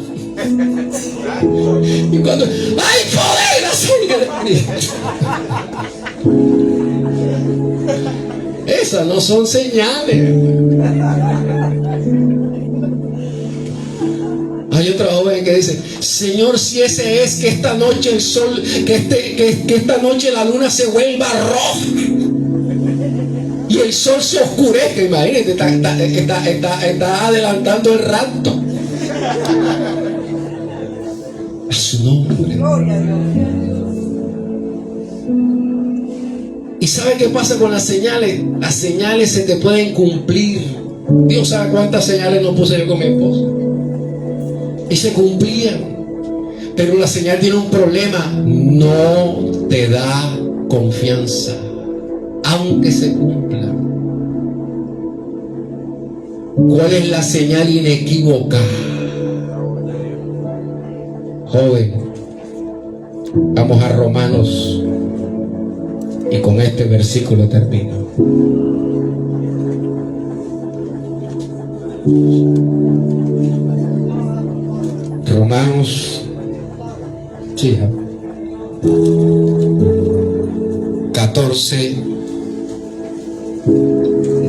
B: Y cuando ¡ay, poder así! Esas no son señales. Hay otra joven que dice: Señor, si ese es, que esta noche el sol, que esta noche la luna se vuelva roja y el sol se oscurezca. Imagínate, está adelantando el rapto. A su nombre. ¿Y sabe qué pasa con las señales? Las señales se te pueden cumplir. Dios sabe cuántas señales no puse yo con mi esposo. Y se cumplían. Pero la señal tiene un problema: no te da confianza, aunque se cumpla. ¿Cuál es la señal inequívoca? Joven, vamos a Romanos, y con este versículo termino. Romanos 14,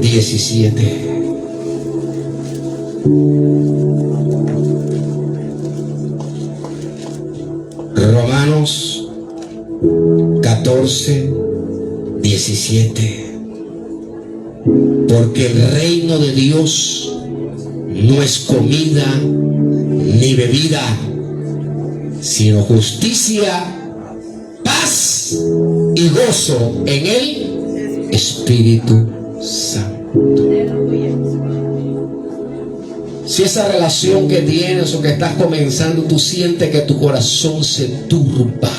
B: 17. Romanos 14, 17. Porque el reino de Dios no es comida ni bebida, sino justicia, paz y gozo en el Espíritu Santo. Si esa relación que tienes o que estás comenzando, tú sientes que tu corazón se turba,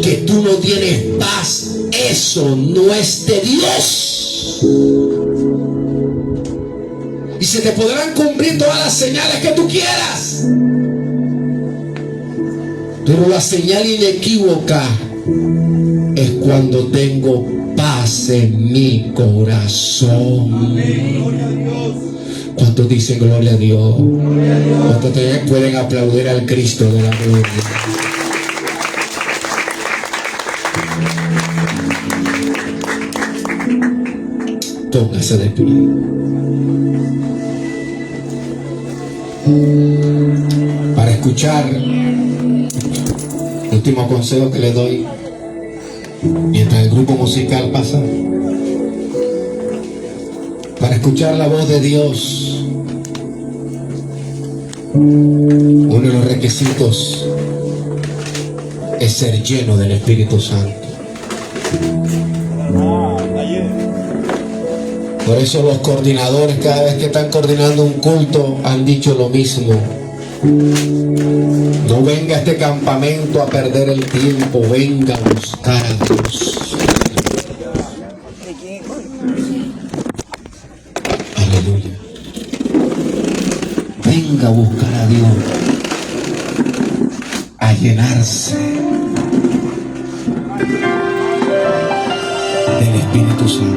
B: que tú no tienes paz, eso no es de Dios. Y se te podrán cumplir todas las señales que tú quieras, pero la señal inequívoca es cuando tengo paz en mi corazón. ¿Cuántos dicen gloria a Dios? ¿Cuántos pueden aplaudir al Cristo de la gloria? Póngase de pie. Para escuchar, el último consejo que le doy mientras el grupo musical pasa, para escuchar la voz de Dios, uno de los requisitos es ser lleno del Espíritu Santo. Por eso los coordinadores, cada vez que están coordinando un culto, han dicho lo mismo: no venga a este campamento a perder el tiempo, venga a buscar a Dios. Aleluya. Venga a buscar a Dios, a llenarse del Espíritu Santo.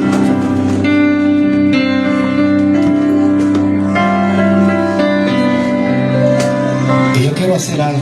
B: Y yo quiero hacer algo.